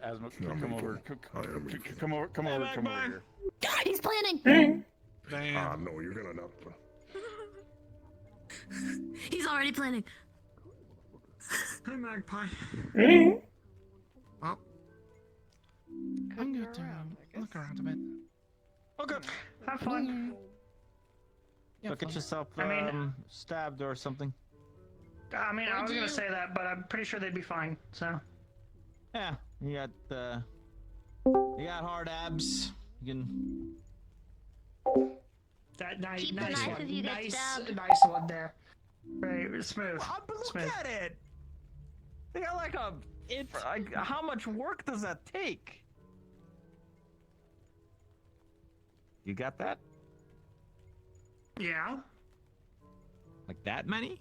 Asma, come over here. God, he's planning! Damn. No, you're gonna not. He's already planning. Hey, Magpie. Well, I'm going to look around a bit. Okay, have fun. Yeah, Look at yourself stabbed or something. I mean, I was gonna say that, but I'm pretty sure they'd be fine, so. Yeah, you got hard abs. You can... That nice Keep the one. knife if you get stabbed. Nice one there. Very smooth. But look Smooth. at it! They got like a... how much work does that take? You got that? Yeah. Like that many?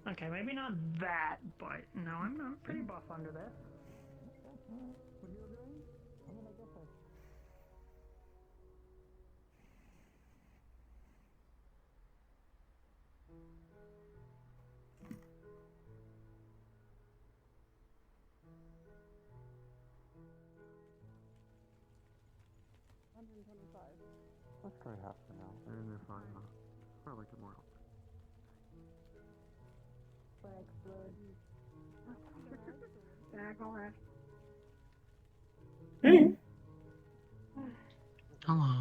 Okay, maybe not that, but no, I'm pretty buff under this. Let's try half for now. And if I probably get more. Hello.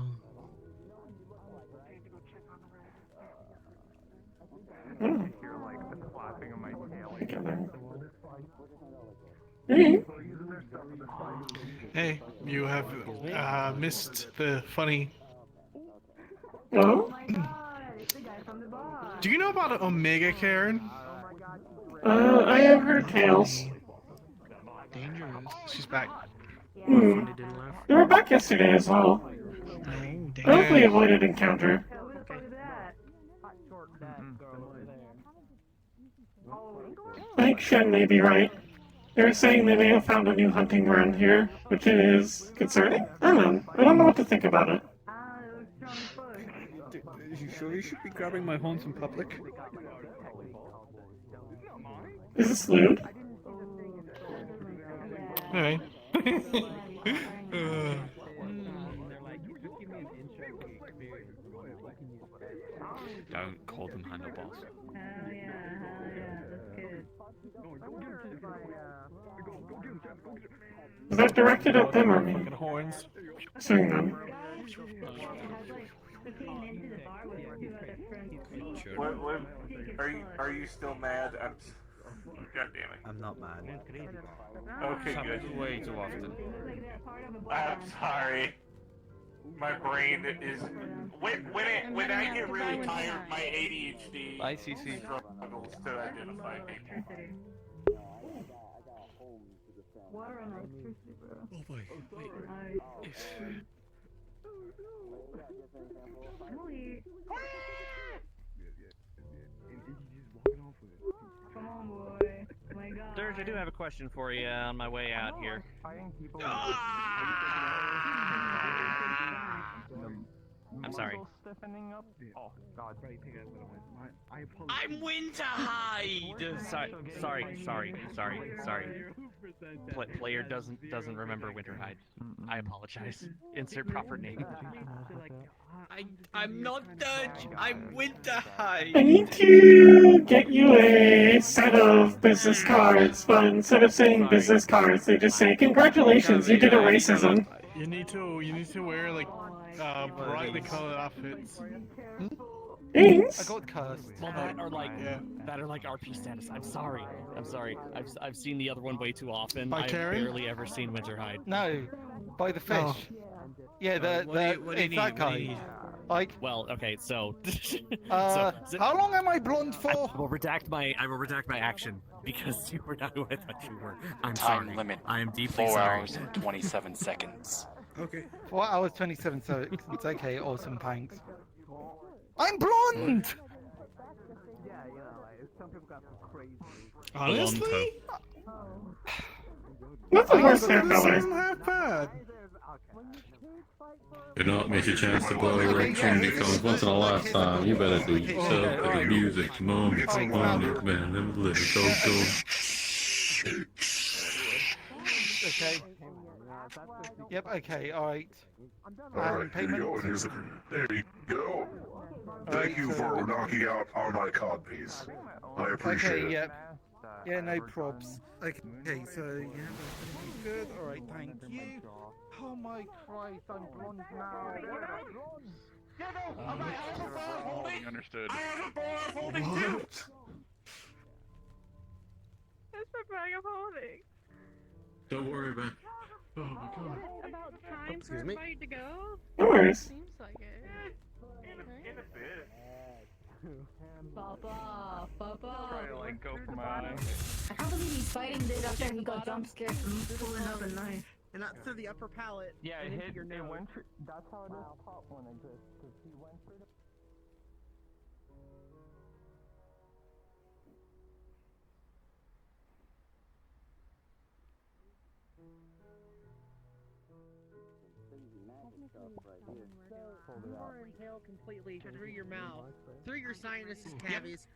Hear like the flapping of my tail. Hey, you have missed the funny. Oh? Do you know about Omega, Karen? I have heard tales. Dangerous. She's back. Hmm. They were back yesterday as well. Hopefully avoided encounter. I think Shen may be right. They were saying they may have found a new hunting ground here, which is concerning. I don't know what to think about it. Are you sure you should be grabbing my horns in public? Is this lewd? Alright. Don't call them handlebars. Hell yeah, that's good. Is that directed at them or me? Horns. Seeing them. What, are you still mad? God damn it. I'm not mad. Okay, good. Happens way too often. I'm sorry. My brain is when I get really tired, my ADHD struggles to identify people. Water and electricity, bro. Oh boy, wait. Come on, boy. Oh my God. Serge, I do have a question for you on my way out here. I'm sorry. Oh God! I'm Winterhide. Sorry. Player doesn't remember Winterhide. I apologize. Insert proper name. I'm not Dutch. I'm Winterhide. I need to get you a set of business cards, but instead of saying business cards, they just say, "Congratulations, you did a racism." You need to wear like brightly colored outfits. Thanks. I got cursed. Well, that are like RP status. I'm sorry. I've seen the other one way too often. I've barely ever seen Winterhide. No, by the fish. Oh. Yeah, it's that guy. Like. Well, okay, so. How long am I blonde for? I will redact my action because you were not who I thought you were. I'm Time sorry. limit. I am deeply 4 sorry. hours and 27 seconds. Okay. 4 hours 27 seconds. Okay, awesome, thanks. I'm blonde. Honestly? That's the worst hair color. Isn't half bad. Do not miss your chance to blow. Your opportunity comes once in a lifetime. You better do yourself for the music. Moment, moment, man. Let me let it go. Okay. Yep, okay, alright. Alright, here you go. Payment? There you go. Thank you for knocking out all my cod piece. I appreciate Okay, it. yep. Yeah, no probs. Okay, so you have everything good. Alright, thank you. Oh my Christ, I'm bronze now. Understood. I have a bar of holding too! That's my bag of holding. Don't worry, man. Oh my god. About time for a fight to go? No worries. Seems like it. In a bit. Papa. Trying to like go for my eye. I can't believe he's fighting this after he got jump scared from pulling up a knife. And that's through the upper palate. Yeah, it hit your it nose. went through. That's how this top one exists. Because he went through the. You are impaled completely through your mouth, through your sinuses, cavities.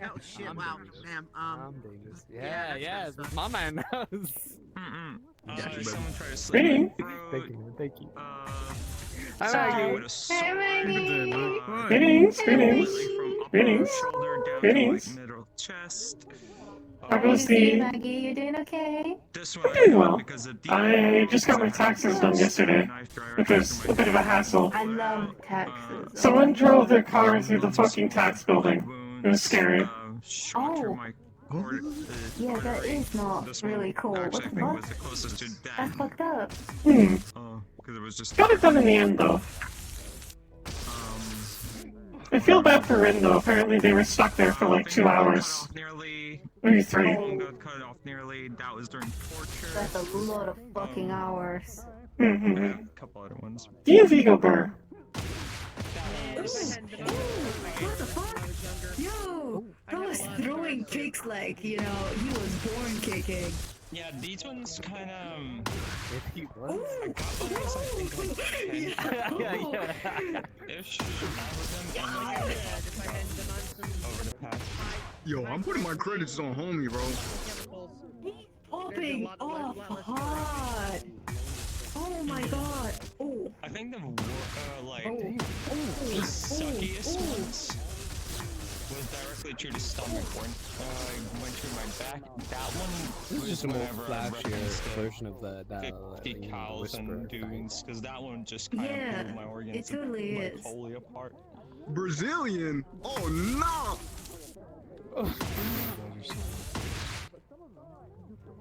Oh shit! Wow, ma'am. Dangerous. Yeah, my man knows. Someone try to slip Greetings. Thank you. Greetings. Greetings. Middle chest. How goes the... Maggie, you doing okay? I'm doing well. I just got my taxes done yesterday, which was a bit of a hassle. I love taxes. Someone drove their car through the fucking tax building. It was scary. Oh. Yeah, that is not really cool. What the fuck? That's fucked up. Got it done in the end, though. I feel bad for Rin, though. Apparently they were stuck there for like 2 hours. Maybe 3. Cut off nearly. That was during torture. That's a lot of fucking hours. Mm-hmm. A couple other ones. Do you have ego burr? What the fuck? Yo, I was throwing kicks like, you know, he was born kicking. Yeah, these ones kind of. Ish. Over the past. Yo, I'm putting my credits on homie, bro. Popping off hard. Oh my god. Oh. I think the the suckiest ones was directly through the stomach one. Went through my back. That one was just a more whenever I flashier referenced the version of the 50 cows and dunes, because that one just kind of blew my organs it totally like, is. wholly apart. Brazilian? Oh no!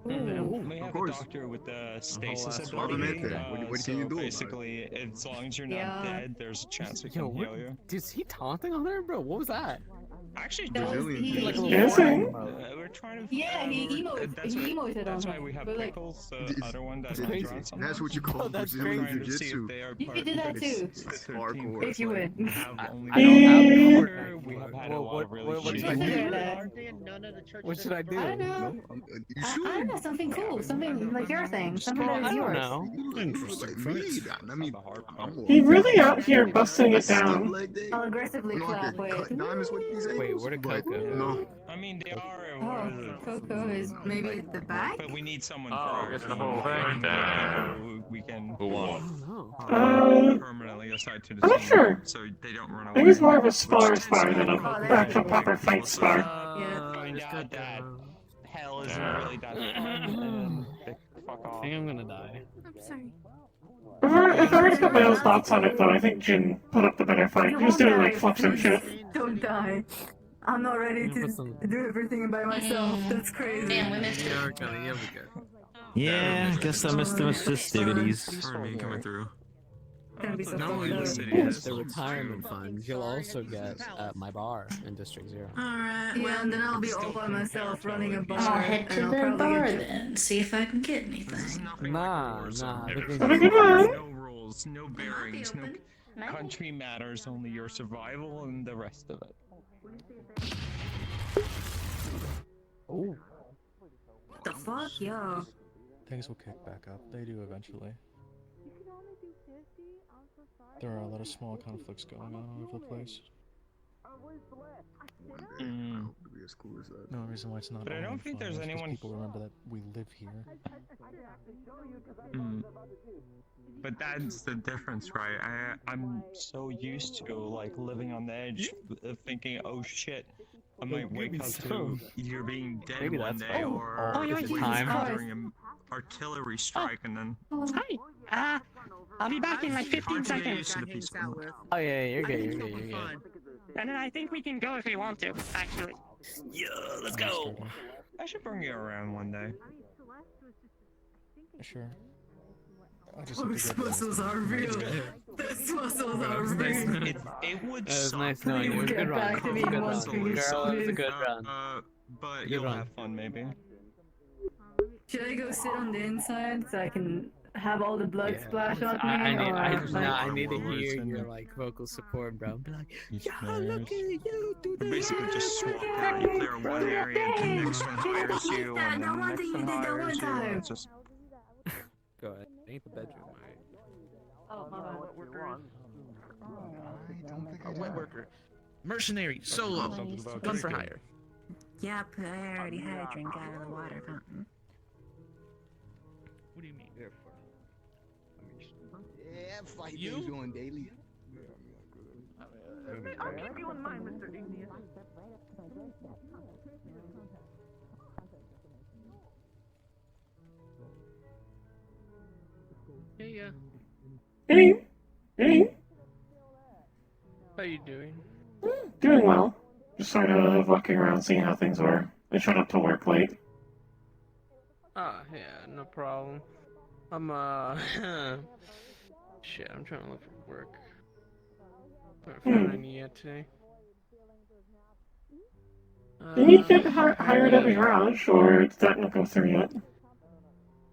We have a doctor with the stasis ability. What can you do? Basically, as long as you're not dead, there's a chance we can heal you. Is he taunting on there, bro? What was that? Actually, We're trying to. Yeah, he emoted on That's why him. we have But, like, Pickles, the other one that's draws on. That's what you call Brazilian Jiu-Jitsu. you could do that too. Hardcore. If you would. We have had a lot of really what should I shitty. What should I do? I don't know. I don't know, something cool. Something like your thing. Something that is yours. He really out here busting it down. I'll aggressively clap, wait. Wait, where did Coco? No. I mean, they are. Oh, Coco is maybe the back? But we need someone Get the whole thing down. we can Who won? permanently aside to the I'm not sure. so they don't run I away. think it's more of a spar than an actual proper fight spar. Yeah. Find out that hell isn't really that fun. Fuck I off. think I'm gonna die. I'm sorry. If I were to put my own thoughts on it, though, I think Jin put up the better fight. He was doing like flips and shit. Don't die. I'm not ready to do everything by myself. That's crazy. Damn, we missed it. Yeah, I guess I missed the festivities. For me coming through. Gonna be so Not only fun. do you get the retirement funds, you'll also get my bar in District 0. Alright, yeah, and then I'll be all by myself running a bar. I'll head to and the I'll probably bar get then, see if I can get anything. Nah. Have a good one. No rules, no bearings, no country matters, only your survival and the rest of it. Oh. What the fuck, yo? Things will kick back up. They do eventually. There are a lot of small conflicts going on all over the place. One day, I hope to be as cool as that. No reason why it's not. But I don't think there's anyone. People remember that we live here. But that's the difference, right? I'm so used to like living on the edge, of thinking, oh shit, I might wake up to you're being dead Maybe one that's day, fine. or Oh, yeah, wake Jesus up Christ. during an artillery strike, and then. Hi. I'll be back in like 15 seconds. Oh yeah, you're good, you're good, you're good. And then I think we can go if we want to, actually. Yeah, let's go. I should bring you around one day. Sure. Those muscles are real. Those muscles are real. It would That was suck. nice knowing you. It was a good run. Back to me Good in run. one piece, Girl, it was a please. good run. But Good you'll run. have fun, maybe. Should I go sit on the inside so I can have all the blood splash on me? I or, need to hear your like vocal support, bro. Be like, yeah, look at you, do this. Basically, just swap out. You clear one area, the next one hires you, and then the next one hires you. And it's just. Go ahead. Ain't the bedroom, alright? Oh, my bad. A wet worker. Mercenary, solo, gun for hire. Yep, I already had a drink out of the water fountain. What do you mean? Yeah, fight You? things on daily. I'll keep you in mind, Mr. Igneous. Hey, Hey. Hey. how you doing? Doing well. Just sort of walking around, seeing how things were. I showed up to work late. Ah, yeah, no problem. I'm, shit, I'm trying to look for work. Haven't found any yet today. Did you get hired at the garage, or did that not go through yet?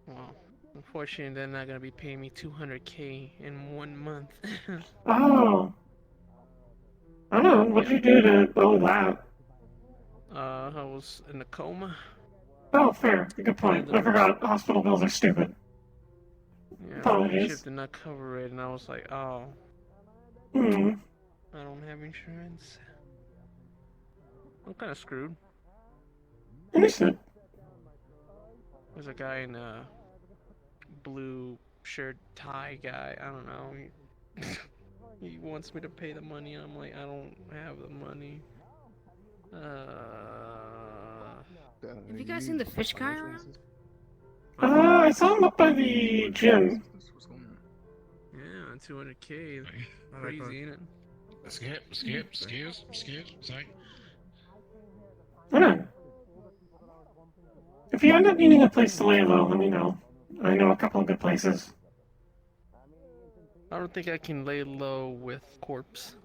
Well, unfortunately, they're not gonna be paying me $200K in 1 month. Oh. I don't know, what'd you do to owe that? I was in a coma. Oh, fair. Good point. I forgot hospital bills are stupid. Yeah, Apologies. ship did not cover it, and I was like, oh, Hmm. I don't have insurance. I'm kind of screwed. Understood. There's a guy in a blue shirt tie guy. I don't know. He wants me to pay the money, and I'm like, I don't have the money. Have you guys seen the fish guy around? I saw him up by the gym. Yeah, 200K. Crazy, ain't it? Excuse. Sorry. Hold on. If you end up needing a place to lay low, let me know. I know a couple of good places. I don't think I can lay low with corpse.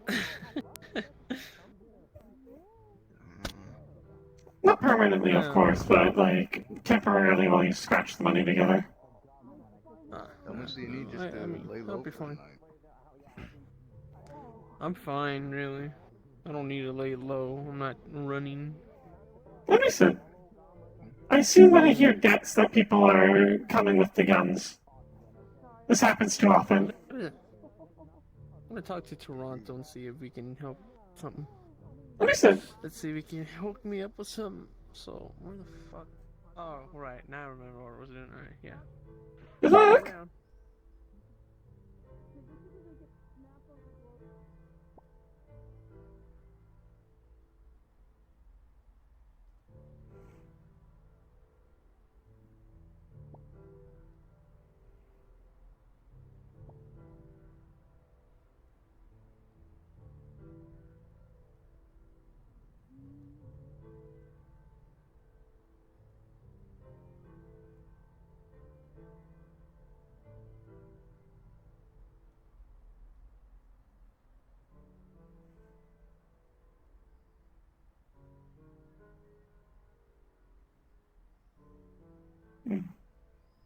Not permanently, of course, but like temporarily while you scratch the money together. How much do you need just to lay low? I'll be fine. I'm fine, really. I don't need to lay low. I'm not running. Understood. I assume when I hear deaths that people are coming with the guns. This happens too often. I'm gonna talk to Toronto and see if we can help something. Understood. Let's see if we can hook me up with something. So, where the fuck? Oh, right. Now I remember what I was doing. Alright, yeah. Good luck!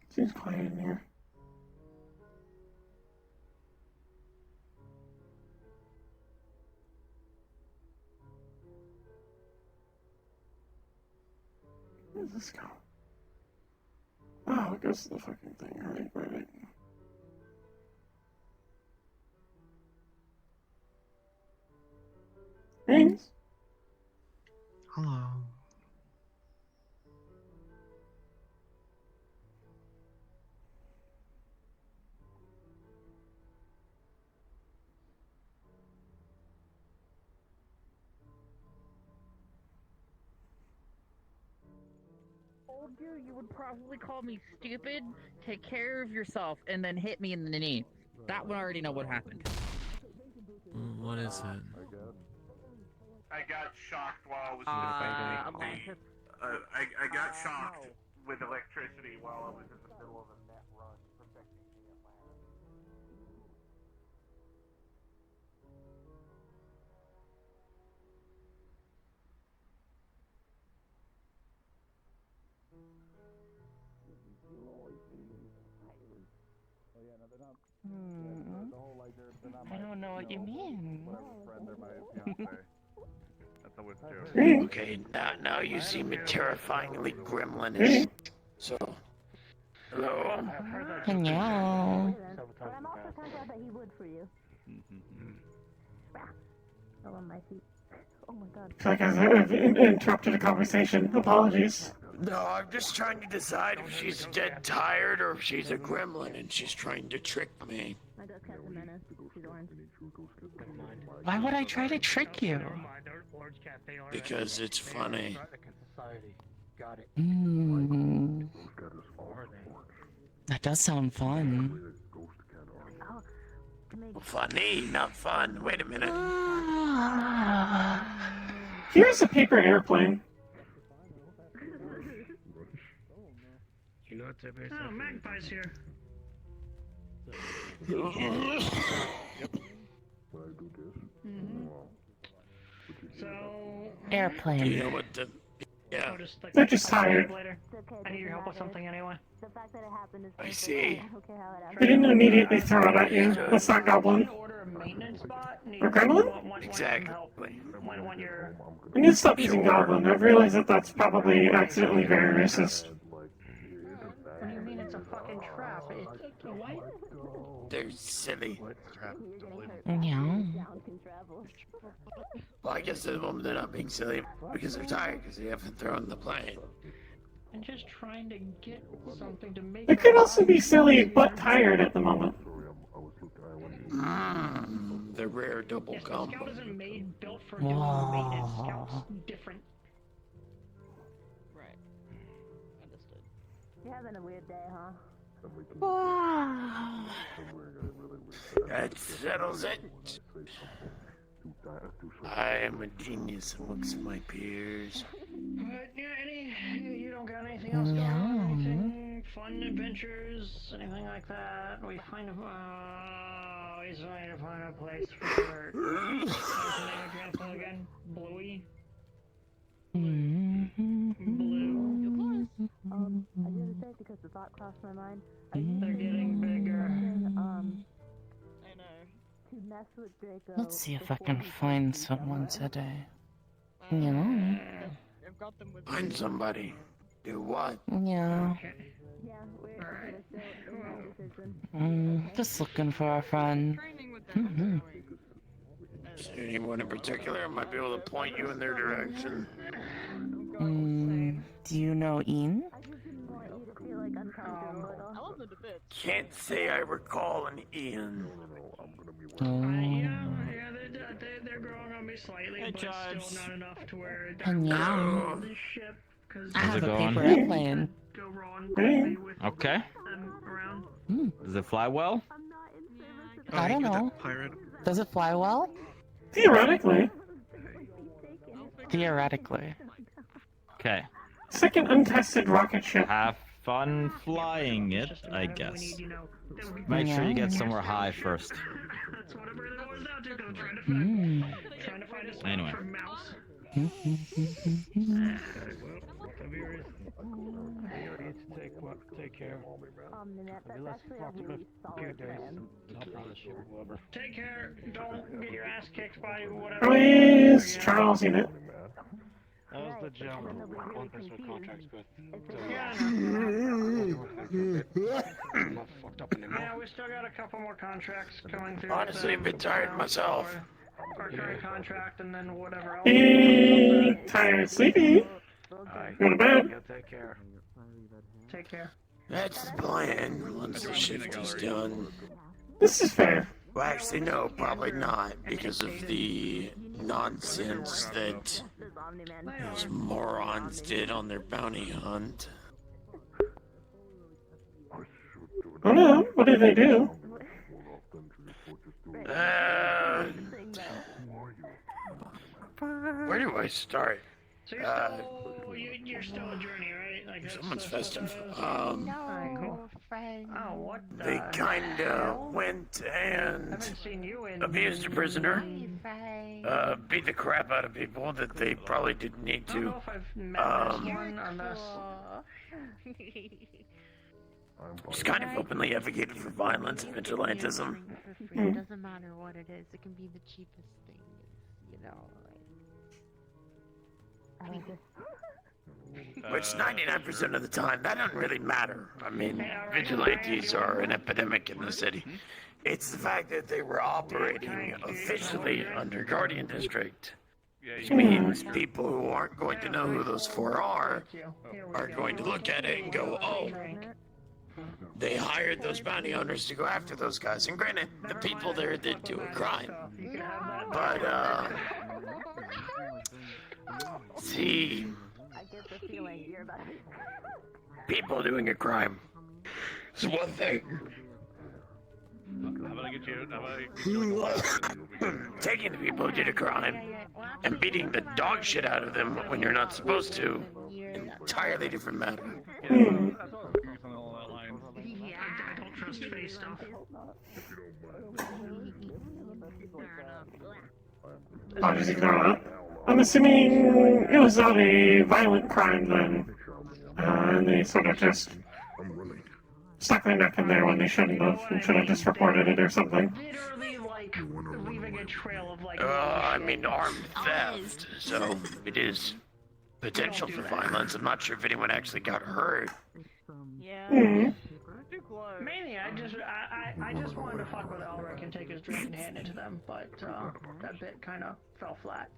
Seems quiet in here. Where does this go? Oh, it goes to the fucking thing. Right. Thanks. Hello. Told you would probably call me stupid. Take care of yourself and then hit me in the knee. That one I already know what happened. What is it? I got shocked while I was in the I got shocked with electricity while I was in the middle of a net run protecting the Atlanta. I don't know what you mean. Okay, now you seem terrifyingly gremlinish. So, hello. Hello. But I'm also kind of glad that he would for you. Fell on my feet. Oh my god. It's like I've interrupted a conversation. Apologies. No, I'm just trying to decide if she's dead tired or if she's a gremlin and she's trying to trick me. My ghost cat's a menace. She's orange. Why would I try to trick you? Because it's funny. That does sound fun. Funny, not fun. Wait a minute. Here's a paper airplane. Oh, Magpie's here. So... Airplane. You know what the... Yeah. They're just tired. I need your help with something anyway. The fact that it happened is I see. They didn't immediately throw it at you. That's not Goblin. Order a maintenance bot. Or Gremlin? Exactly. When you're... I need to stop using Goblin. I've realized that that's probably accidentally very racist. What do you mean it's a fucking trap? What? They're silly. Yeah. Well, I guess at the moment they're not being silly because they're tired because they haven't thrown the plane. I'm just trying to get something to make... They could also be silly but tired at the moment. The rare double combo. Scout isn't built for doing maintenance. Scout's different. Right. Understood. You're having a weird day, huh? That settles it. I am a genius amongst my peers. But yeah, you don't got anything else going on? Anything fun adventures, anything like that? We find always trying to find a place for dirt. What's the name of Grandpa again? Bluey? Blue. I didn't say it because the thought crossed my mind. They're getting bigger. I know. To mess with Draco. Let's see if I can find someone today. You know? I've got them with Find somebody. Do what? Yeah. Yeah, we're Just looking for a friend. Is there anyone in particular who might be able to point you in their direction? Do you know Ian? I love the debate. Can't say I recall an Ian. They're growing on me slightly, but still not enough to where No. this ship. I have a paper airplane. Okay. Around. Does it fly well? I don't know. Does it fly well? Theoretically. Theoretically. Okay. Second untested rocket ship. Have fun flying it, I guess. Make sure you get somewhere high first. Anyway. Take care. Take care. Don't get your ass kicked by whatever. Please, Charles, in it. That was the gentleman one person with contracts with. Yeah, we still got a couple more contracts coming through. Honestly, a bit tired myself. our current contract and then whatever else. Hey, tired, sleepy. Go to bed. Take care. Take care. That's the plan once the shift is done. This is fair. Well, actually, no, probably not, because of the nonsense that those morons did on their bounty hunt. Oh no, what did they do? Where do I start? So you're still a journey, right? Like Someone's festive. Cool. Oh, what the They kinda went and haven't seen you in abused a prisoner, beat the crap out of people that they probably didn't need I don't know to. if I've met this one unless Just kind of openly advocated for violence and vigilantism. It doesn't matter what it is. It can be the cheapest thing, you know. Which 99% of the time, that doesn't really matter. I mean, vigilantes are an epidemic in the city. It's the fact that they were operating officially under Guardian District. Which means people who aren't going to know who those four are going to look at it and go, oh, they hired those bounty owners to go after those guys. And granted, the people there did do a crime. But, see, people doing a crime is one thing. How about I get you? Taking the people who did a crime and beating the dog shit out of them when you're not supposed to, an entirely different matter. I don't trust face stuff. I'll just ignore that. I'm assuming it was not a violent crime then. And they sort of just stuck their neck in there when they shouldn't have, and should have just reported it or something. Literally, like, leaving a trail of, like, I mean, armed theft, so it is potential for violence. I'm not sure if anyone actually got hurt. Yeah. Mm-hmm. Mainly, I just wanted to fuck with Elric and take his drink and hand it to them, but that bit kind of fell flat.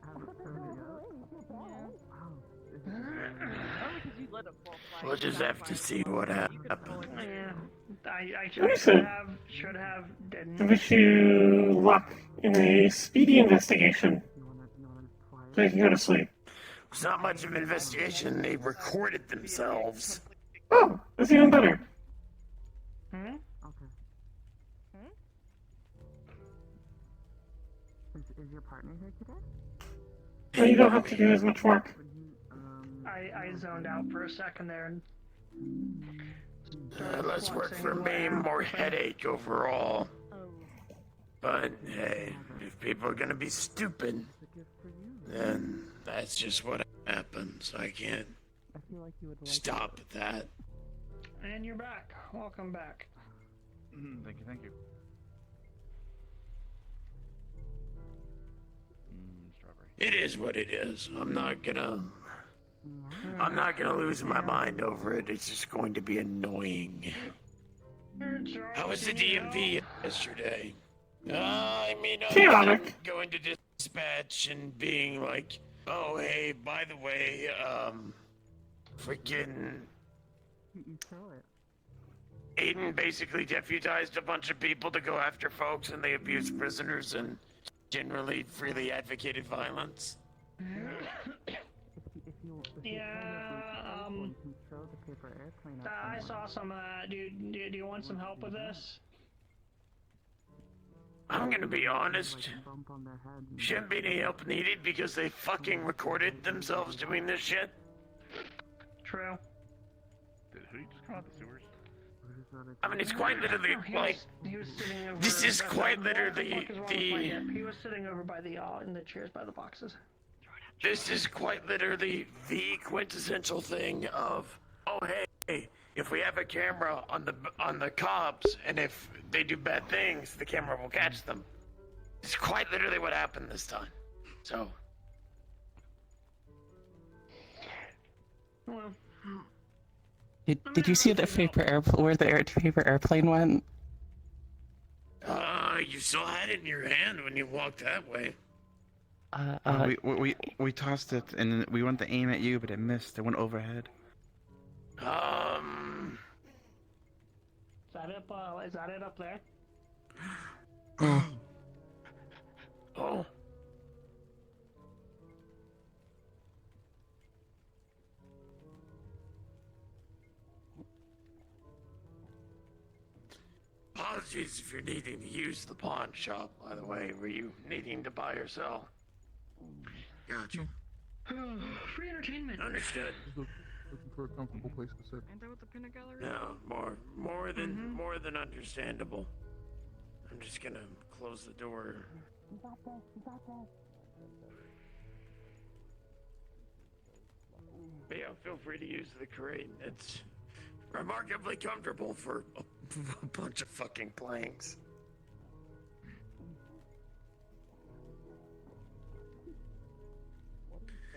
We'll just have to see what happens. Yeah, I Understood. should have, didn't. I wish you luck in a speedy investigation. So you can go to sleep. It's not much of an investigation. They recorded themselves. Oh, that's even better. Hmm? Is your partner here today? Well, you don't have to do as much work. I zoned out for a second there and Less work for me, more headache overall. But hey, if people are gonna be stupid, then that's just what happens. I can't stop that. And you're back. Welcome back. Thank you, thank you. Strawberry. It is what it is. I'm not gonna lose my mind over it. It's just going to be annoying. How was the DMV yesterday? I mean, Chaotic. going to dispatch and being like, oh, hey, by the way, freaking Aiden basically deputized a bunch of people to go after folks, and they abused prisoners and generally freely advocated violence. Yeah, I saw some of that. Do you want some help with this? I'm gonna be honest. Shouldn't be any help needed because they fucking recorded themselves doing this shit. True. Who did you just come out the sewers? I mean, it's quite literally like this is quite literally He was sitting over by the in the chairs by the boxes. This is quite literally the quintessential thing of, oh hey, if we have a camera on the cops, and if they do bad things, the camera will catch them. It's quite literally what happened this time. So. Well. Did you see the where the paper airplane went? You still had it in your hand when you walked that way. We tossed it and we went to aim at you, but it missed. It went overhead. Is that it up there? Oh. Apologies if you're needing to use the pawn shop, by the way. Were you needing to buy or sell? Gotcha. Free entertainment. Understood. Looking for a comfortable place to sit. Ain't that what the peanut gallery? No, more than understandable. I'm just gonna close the door. But yeah, feel free to use the crate. It's remarkably comfortable for a bunch of fucking planks.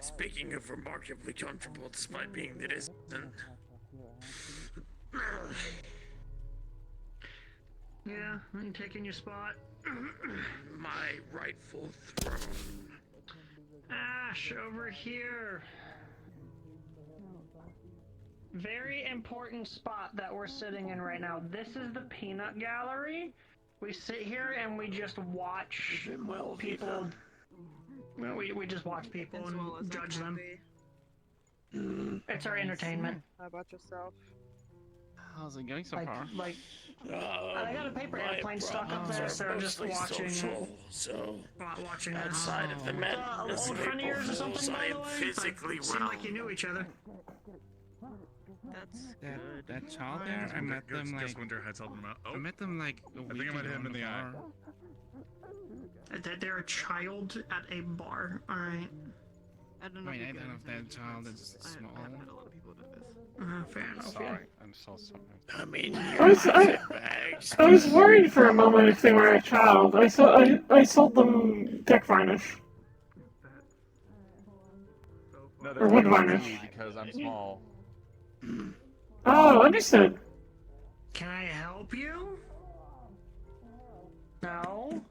Speaking of remarkably comfortable, despite being that isn't. Yeah, you taking your spot. My rightful throne. Ash, over here. Very important spot that we're sitting in right now. This is the peanut gallery. We sit here and we just watch people. Well, we just watch people and judge them. It's our entertainment. How about yourself? How's it going so far? I got a paper airplane stuck up there, so I'm just watching. Watching outside of the madness old friend of yours or something, by the way? Physically Seemed like you knew each other. That child there, I met them like. Winter had something about. I met them like a week I met him in the eye. That they're a child at a bar. All right. I don't know. I don't know if that child is small. I've met a lot of people that this. Fair enough. Sorry, I'm so sorry. I mean, I was worried for a moment if they were a child. I sold them deck varnish. No, Or wood varnish. Because I'm small. Oh, understood. Can I help you? No.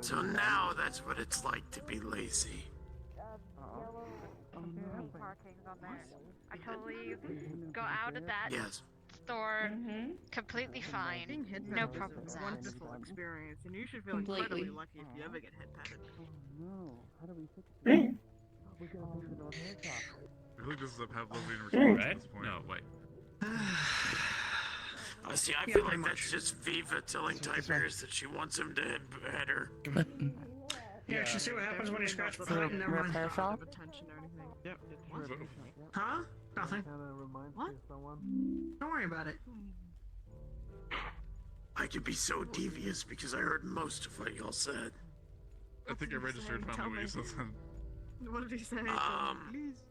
So now that's what it's like to be lazy. Parking's on there. I totally go out of that Yes. store completely fine. No problems It's a wonderful experience, and you should feel Completely. incredibly lucky if you ever get head patted. Hey. I feel like this is a Pavlovian Hey. response at this point. No, wait. See, I feel like that's just Viva telling Tiberius that she wants him to head her. Yeah, you should see what happens when you scratch behind. Never mind. Attention or anything. Yep. Huh? Nothing. What? Don't worry about it. I could be so devious because I heard most of what y'all said. I think I registered Tell family me. reasons. What did he say? Please.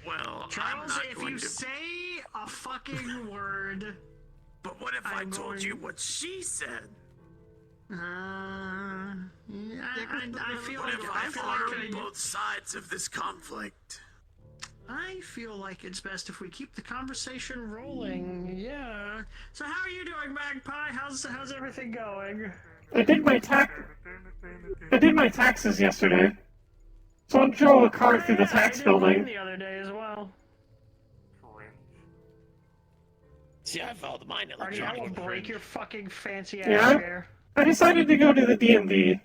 Well, I'm Charles, not if going you to. say a fucking word. But what if I told you what she said? Yeah, I feel What like if I feel like learned both sides of this conflict? I feel like it's best if we keep the conversation rolling. Yeah. So how are you doing, Magpie? How's everything going? I did my taxes yesterday. Someone drove a car through the tax I did mine building. the other day as well. See, I filed mine Artie, I will electronically. break your fucking fancy ass Yeah? chair. I decided to go to the DMV.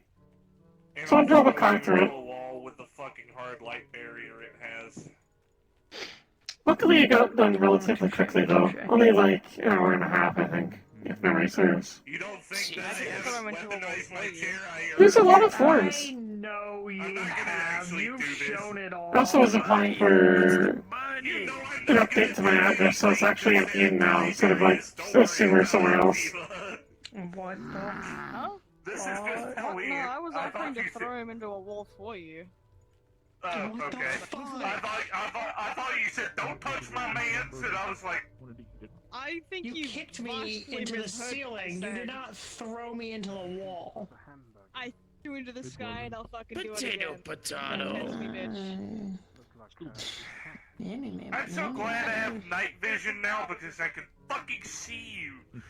Someone drove a car through it. Wall with the fucking hard light barrier it has. Luckily, it got done relatively quickly, though. Only like an hour and a half, I think, if memory serves. You don't think that I have weaponized my chair? There's a lot of forms. I know you have. You've shown it all. I also was applying for an update to my address, so it's actually empty in now instead of like somewhere else. What the hell? This is just No, weird. I was I offering thought to you throw him into a wall for you. Oh, okay. I thought you said don't touch my mans, and I was like, I think You kicked me into the ceiling. You did not throw me into the wall. I threw into the sky and I'll fucking do it Potato, again. potato. Test me, bitch. I'm so glad I have night vision now because I can fucking see you.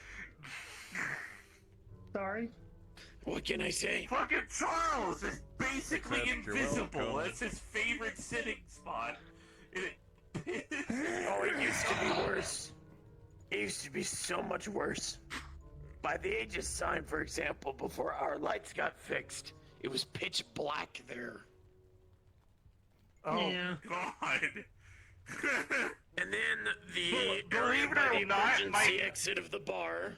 Sorry? What can I say? Fucking Charles is basically Accept, you're invisible. welcome. That's his favorite sitting spot. Oh, it used to be worse. It used to be so much worse. By the Aegis sign, for example, before our lights got fixed, it was pitch black there. Oh, Yeah. God. And then the Believe area it by or the not, emergency exit of the bar.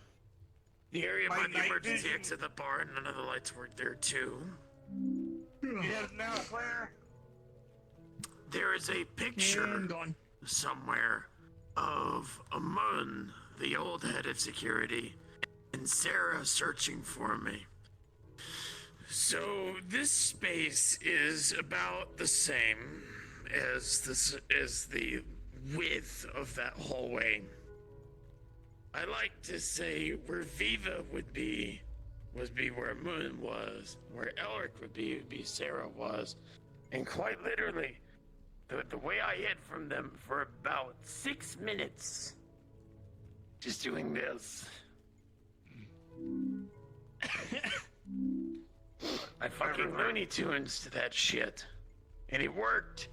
The area my by the night emergency vision- exit of the bar, none of the lights worked there too. Yes, now, Claire. There is a picture somewhere of Amun, the old head of security, and Sarah searching for me. So this space is about the same as the width of that hallway. I like to say where Viva would be where Moon was, where Elric would be Sarah was, and quite literally, the way I hid from them for about 6 minutes, just doing this. I fucking Looney Tunes to that shit, and it worked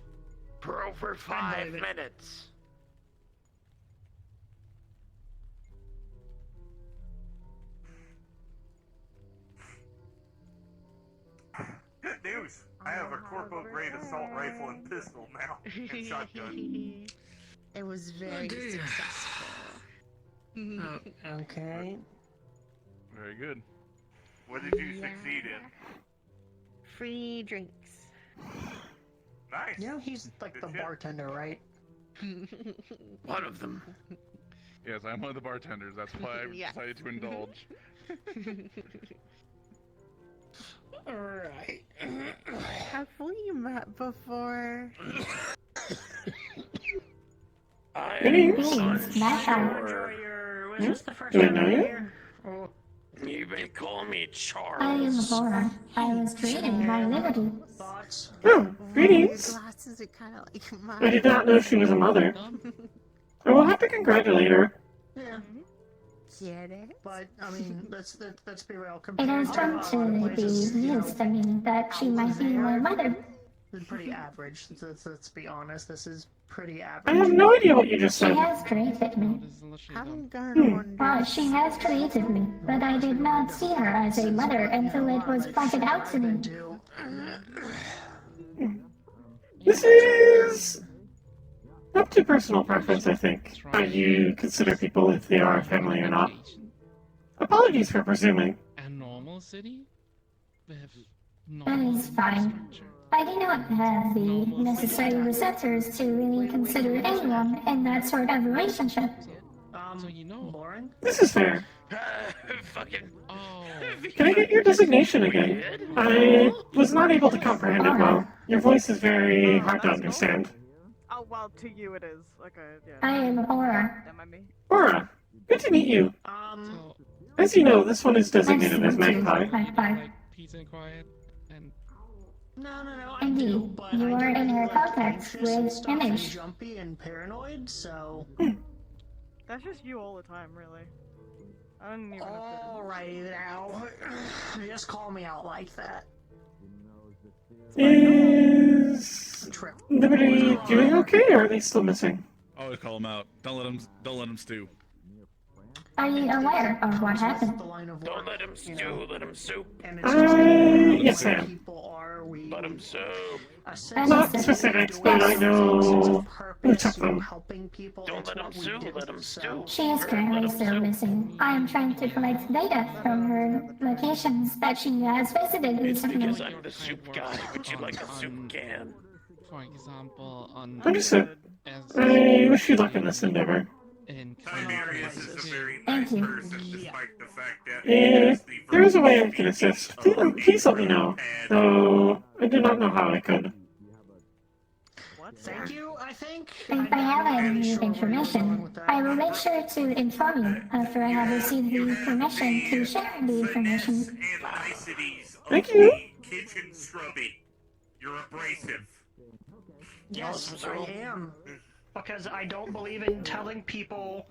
for over 5 minutes. Good news. I have a corpo-grade assault rifle and pistol now. And shotgun. It was very successful. Oh, okay. Very good. What did you succeed in? Free drinks. Nice. You know he's like Good the shit. bartender, right? One of them. Yes, I'm one of the bartenders. That's why I Yes. decided to indulge. Alright. Have we met before? I Greetings, am Magpie. unsure. Was this the first Do I time know you're you? here? Oh, You may call me Charles. I am Laura. I was created by Liberty. thoughts? Oh, greetings. Your glasses are kind of like mine. I did not know she was a mother. I will have to congratulate her. Yeah, Get it? but I mean, let's be real. It Compared has to come a lot to of be places, you know, used to me that she might be my mother. it's pretty average. Let's be honest. This is pretty I average. have no idea what you just She said. has created me. I'm gonna wonder. Well, she has created me, but I did not see her as a mother until it was pointed out to me. This is up to personal preference, I think. How you consider people, if they are family or not. Apologies for presuming. A normal city? With That is fine. I do not have the necessary receptors to really consider anyone in that sort of relationship. So you know. Lauren? This is fair. Fucking. Oh. Can I get your designation again? I was not able to comprehend it well. Your voice is very hard to understand. Oh, well, to you it is. Okay, yeah. I am Aura. That might be. Aura, good to meet you. As you know, this one is designated as Magpie. Magpie. Peace and quiet. And No. I Indeed, do, but you I are do in her like contact anxious and with stuff and Image. jumpy and paranoid, so. That's just you all the time, really. I don't even Alrighty now. Just call me out like that. Is Liberty doing okay, or are they still missing? Always call him out. Don't let him stew. Are you aware of what happened? Don't let him stew, let him soup. Yes, I am. Let him soup. Not specifics, but I know who took them. Don't let him stew, let him stew. She is currently still missing. I am trying to collect data from her locations that she has visited It's recently. because I'm the soup guy. Would you like a soup can? for example, on. Understood. I wish you luck in this endeavor. In Tiberius is a very Thank nice you. person, despite the fact that If there is a way I can assist, please let me know. Though I do not know how I could. Thank you, I think. If I have any new information, I will make sure to inform you after I have received the permission to share the information. and niceties of Thank you. the kitchen scrubby. You're abrasive. Yes, I am. Because I don't believe in telling people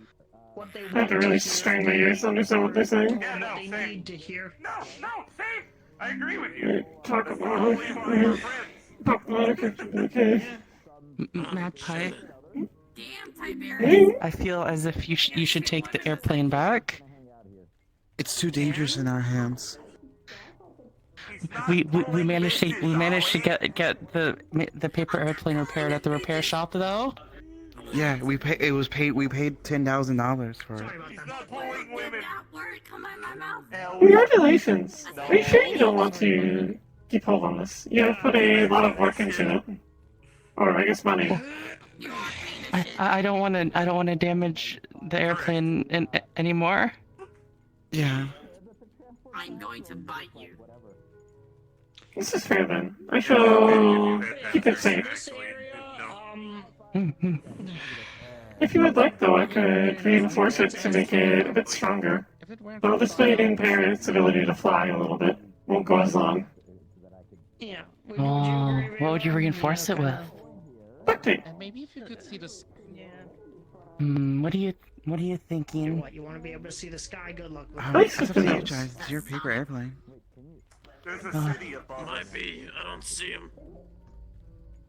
what they I have to really strain my ears to understand what they're saying. Yeah, no, what they same. need to hear. No, same. I agree with you. Talk That's about totally why we're friends. problematic. Okay. Magpie, Hey, I feel as if you should take the airplane back. It's too dangerous in our hands. We managed to get the paper airplane repaired at the repair shop though. Yeah, we paid $10,000 for it. He's not pulling women. congratulations. Are you sure you don't want to keep hold on this? You have put a lot of work into it. Or I guess money. I don't want to damage the airplane anymore. Yeah. I'm going to bite you. This is fair then. I shall keep it safe. If you would like, though, I could reinforce it to make it a bit stronger. Though this might impair its ability to fly a little bit. Won't go as long. Yeah. Oh, what would you reinforce it with? Duct tape. And maybe if you could see this. Yeah. What are you thinking? What, you want to be able to see the sky? Good luck with It's up to you guys. It's your paper airplane. There's a city above. Might be. I don't see him.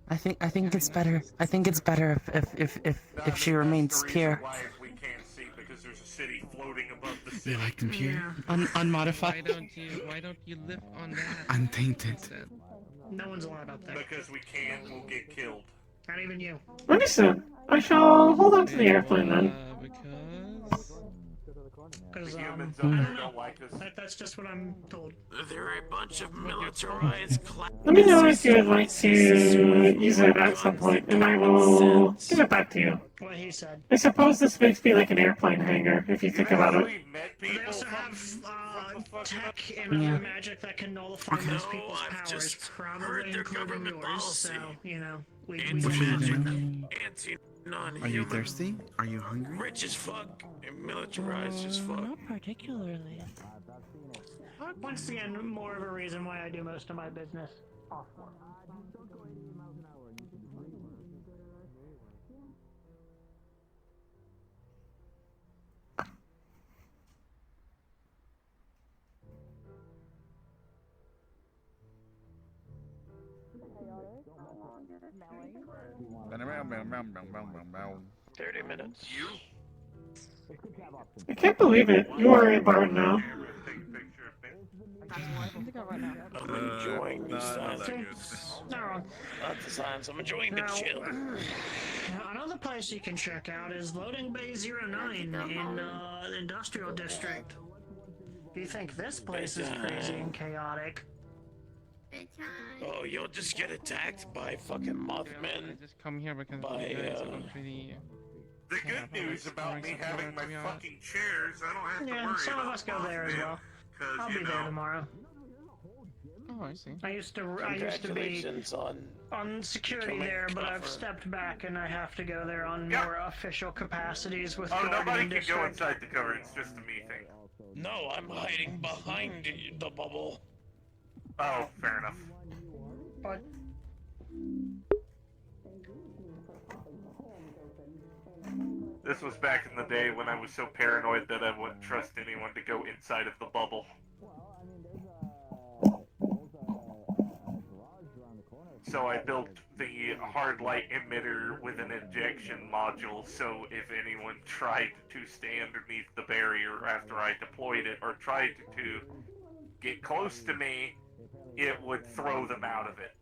I think it's better. I think it's better if she remains pure. Why we can't see because there's a city floating above the city. You like them pure? Unmodified. Why don't you live on that? Untainted. No one's allowed up there. Because we can't, we'll get killed. Not even you. Understood. I shall hold on to the airplane then. Because humans up there don't like us. That's just what I'm told. They're a bunch of militarized Let me know if you would like to use it at some point, and I will give it back to you. What he said. I suppose this makes me like an airplane hangar, if you think about it. They also have tech and other magic that can nullify most people's powers, probably including yours. So, you know, we Are you thirsty? Are you hungry? Rich as fuck and militarized as fuck. Not particularly. Once again, more of a reason why I do most of my business off work. Melly. 30 minutes. You? I can't believe it. You are a bard now. I'm enjoying these signs. Not the signs, I'm enjoying the chill. Another place you can check out is Loading Bay 09 in the Industrial District. If you think this place is crazy and chaotic. Oh, you'll just get attacked by fucking Mothmen. Just come here because The good news about me having my fucking chairs, I don't have to Yeah, worry some of about us go there as well. I'll be there tomorrow. Oh, I see. I used to be Congratulations on security there, but I've stepped back and I have to go there on more official capacities with Oh, Guardian nobody can District. go inside the cover, it's just a me thing. No, I'm hiding behind the bubble. Oh, fair enough. But this was back in the day when I was so paranoid that I wouldn't trust anyone to go inside of the bubble. So I built the hard light emitter with an injection module, so if anyone tried to stay underneath the barrier after I deployed it, or tried to get close to me, it would throw them out of it.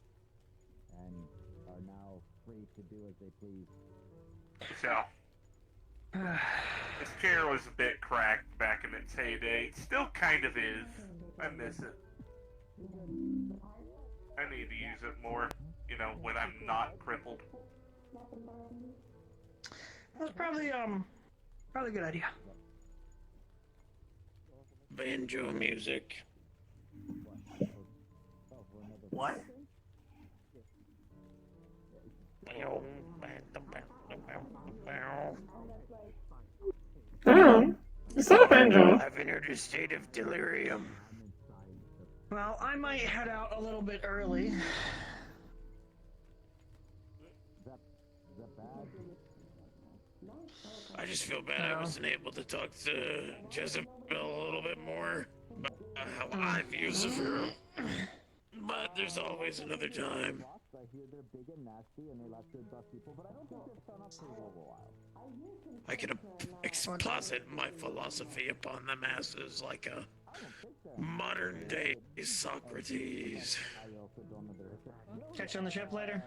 So, this chair was a bit cracked back in its heyday. It still kind of is. I miss it. I need to use it more, you know, when I'm not crippled. that's probably a good idea. Banjo music. What? Is that a banjo? I've entered a state of delirium. Well, I might head out a little bit early. I just feel bad I wasn't able to talk to Jezebel a little bit more about how I view Zephyr. But there's always another time. I can exposit my philosophy upon the masses like a modern-day Socrates. Catch you on the ship later.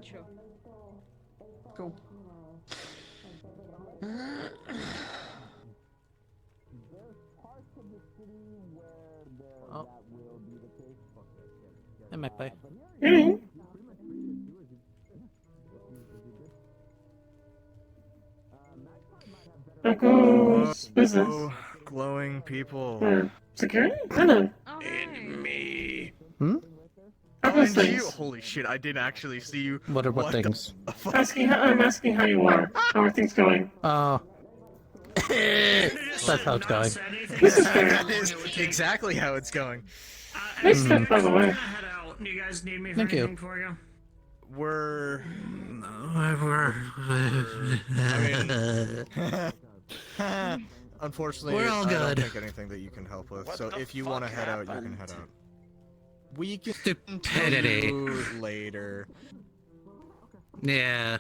Sure. Cool. Oh. Hey, Magpie. There goes business. Oh, glowing people. For security? Hello. And me. Hmm? Other And you? things. Holy shit, I didn't actually see you. What things? I'm asking how you are. How are things going? Oh. That's how it's going. This is fair. That is exactly how it's going. Nice fit, by the way. Do you guys need me for Thank you. anything for you? We're... Unfortunately, We're all I don't good. think anything that you can help with. So if you want to head out, you can head out. We can Stupidity. do later. Yeah.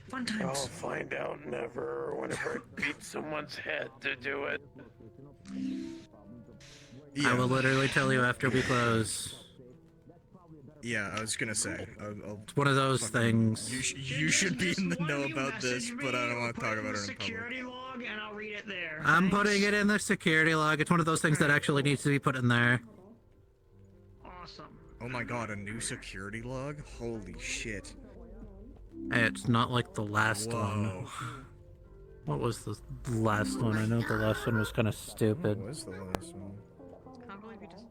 Fun I'll times. find out never whenever I beat someone's head to do it. I will literally tell you after we close. Yeah, I was gonna say. It's one of those things. You should be in the know about this, but I don't want to talk about it in public. Security log, and I'll read it there. I'm putting it in the security log. It's one of those things that actually needs to be put in there. Awesome. Oh my god, a new security log? Holy shit. It's not like the last Whoa. one. What was the last one? I know the last one was kind of stupid. What was the last one? I can't believe you just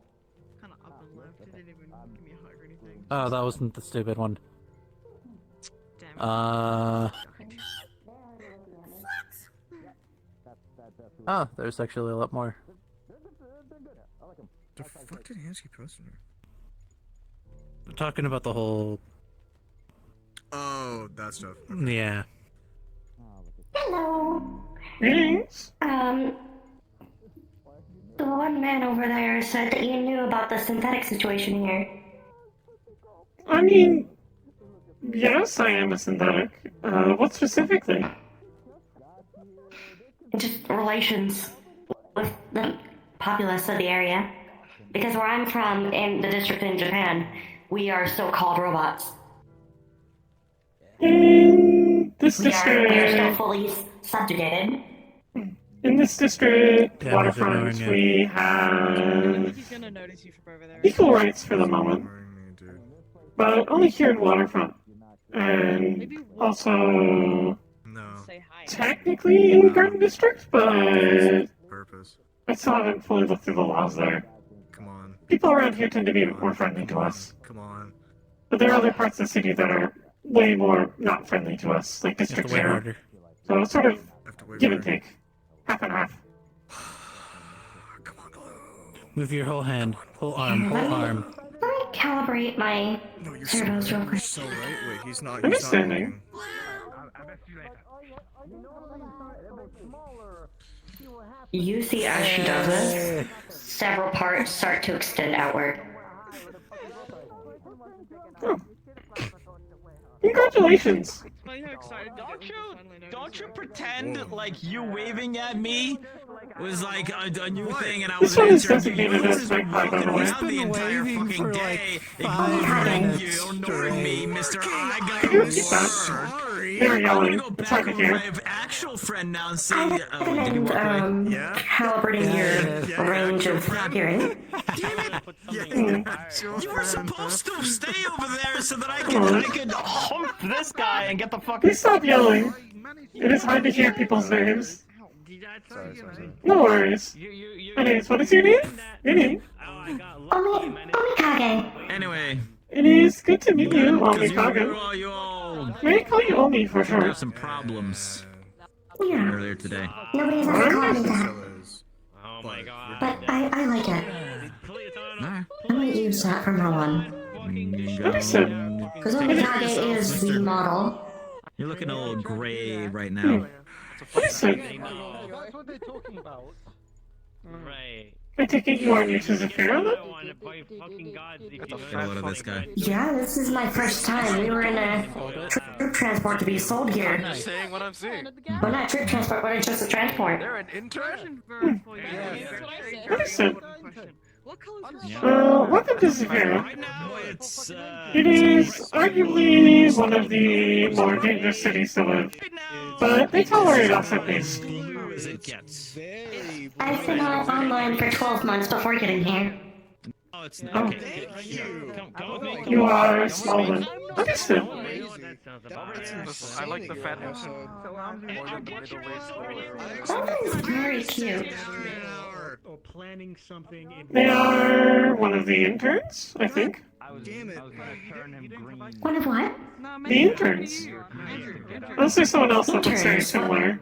kind of up and left. You didn't even give me a hug or anything. Oh, that wasn't the stupid one. Damn it. Oh, there's actually a lot more. The fuck did Hansky post in there? We're talking about the whole... Oh, that stuff. Yeah. Hello. Greetings. The one man over there said that you knew about the synthetic situation here. I mean, yes, I am a synthetic. What specifically? Just relations with the populace of the area. Because where I'm from, in the district in Japan, we are so-called robots. In this We are still district, fully subjugated. in this district, Yeah, waterfront, we're ignoring we I have think he's gonna notice you from over there. equal rights for the moment, but only here in waterfront, and also Say hi. technically in Garden District, but Purpose. I still haven't fully looked through the laws there. Come on. People around here tend to be more friendly to us, Come on. but there are other parts of the city that are way more not friendly to us, like District way 0. harder. So it's sort of Have to wait give for and it. take, half and half. Move your whole hand. Whole arm. Whole arm. Let me calibrate my No, you're so servos real right. You're quick. so right. Wait, he's not. I'm He's not standing. You see as she does this, several parts start to extend outward. Congratulations! Funny how excited Don't you pretend like you waving at me was like a new thing and I This was one is answering you. You designated were as just Magpie, by the walking way. around the entire fucking day, ignoring you, ignoring me, Mr. I got Can you repeat that? sorry. They were I'm gonna yelling. go It's back hard to over hear. my actual friend now and say, I did he recommend walk away? calibrating your range of hearing. You were supposed to stay over there so that I could hump this guy and get the fucking. Please stop yelling. It is hard to hear people's names. Sorry. No worries. Anyways, what is your name? Your name? Omikage. Anyway. It is good to meet you, Because Omikage. you all May I call you Omi for had short? some problems Yeah. earlier today. Nobody's ever called me that. Oh my god. But I like it. Alright. I might use that from now on. Understood. Because Omikage is the model, You're looking a little gray right now. That's what they're talking about. Right. I take it you are new to Zafira then? Get a load of this guy. Yeah, this is my first time. We were in a troop transport to be sold here. I'm just saying what I'm seeing. Well, not troop transport, but it's just a transport. They're an intern? Listen. What color is Welcome to Zafira. It is arguably one of the more dangerous cities to live, but they tolerate us at least. I've been online for 12 months before getting here. Oh, it's Oh. okay. Come with me. You are small then. Understood. I like the fat one. That is very cute. Or planning something in They are one of the interns, I think. One of what? The interns. Unless there's someone else that looks very similar.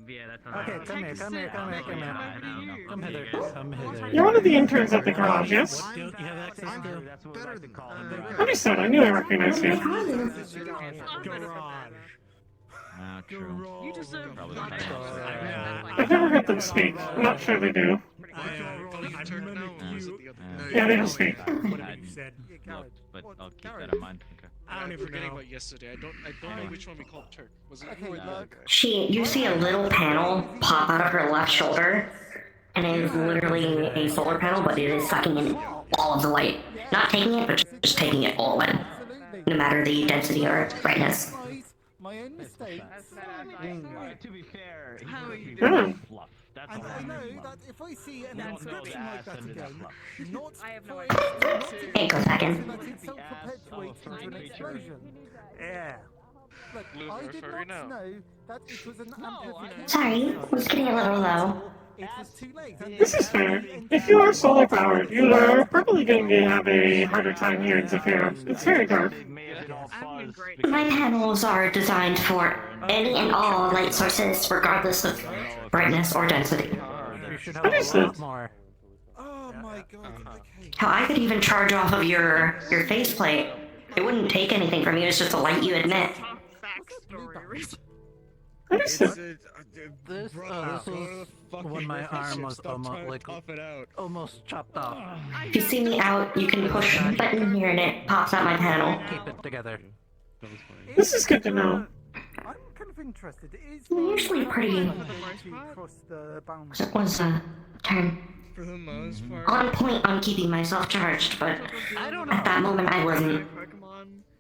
Okay, come here. Come hither. Come hither. You're one of the interns at the garage, yes? What don't you have access to? Understood, I knew I recognized you. garage. Ah, true. You deserve I've never heard them speak. I'm not sure they do. Yeah, they don't speak. But I'll keep that in mind. Okay. I don't even forgetting know. about yesterday. I don't know which one we called Turk. Was it you or the other guy? You see a little panel pop out of her left shoulder, and it is literally a solar panel, but it is sucking in all of the light. Not taking it, but just taking it all in. No matter the density or brightness. My own mistake. To be fair, fluff. That's And I know that if I see an inscription like that again, not I have no for idea. Hey, go second. that it self-perpetuates into an explosion. Yeah. Look, I did not know that it was an amplification. Sorry, was getting a little low. It was too late. And This is fair. If you are solar powered, you are probably going to have a harder time here in Zafira. It's very dark. My panels are designed for any and all light sources, regardless of brightness or density. you should have a lot more. Oh my god. Okay. Hell, I could even charge off of your faceplate. It wouldn't take anything from you, it's just a light you emit. Understood. This was when my arm was almost chopped off. If you see me out, you can push a button here and it pops out my panel. Keep it together. This is good to know. I'm kind of interested. Is Usually pretty. It was a turn. For the most part. On point on keeping myself charged, but at that moment I wasn't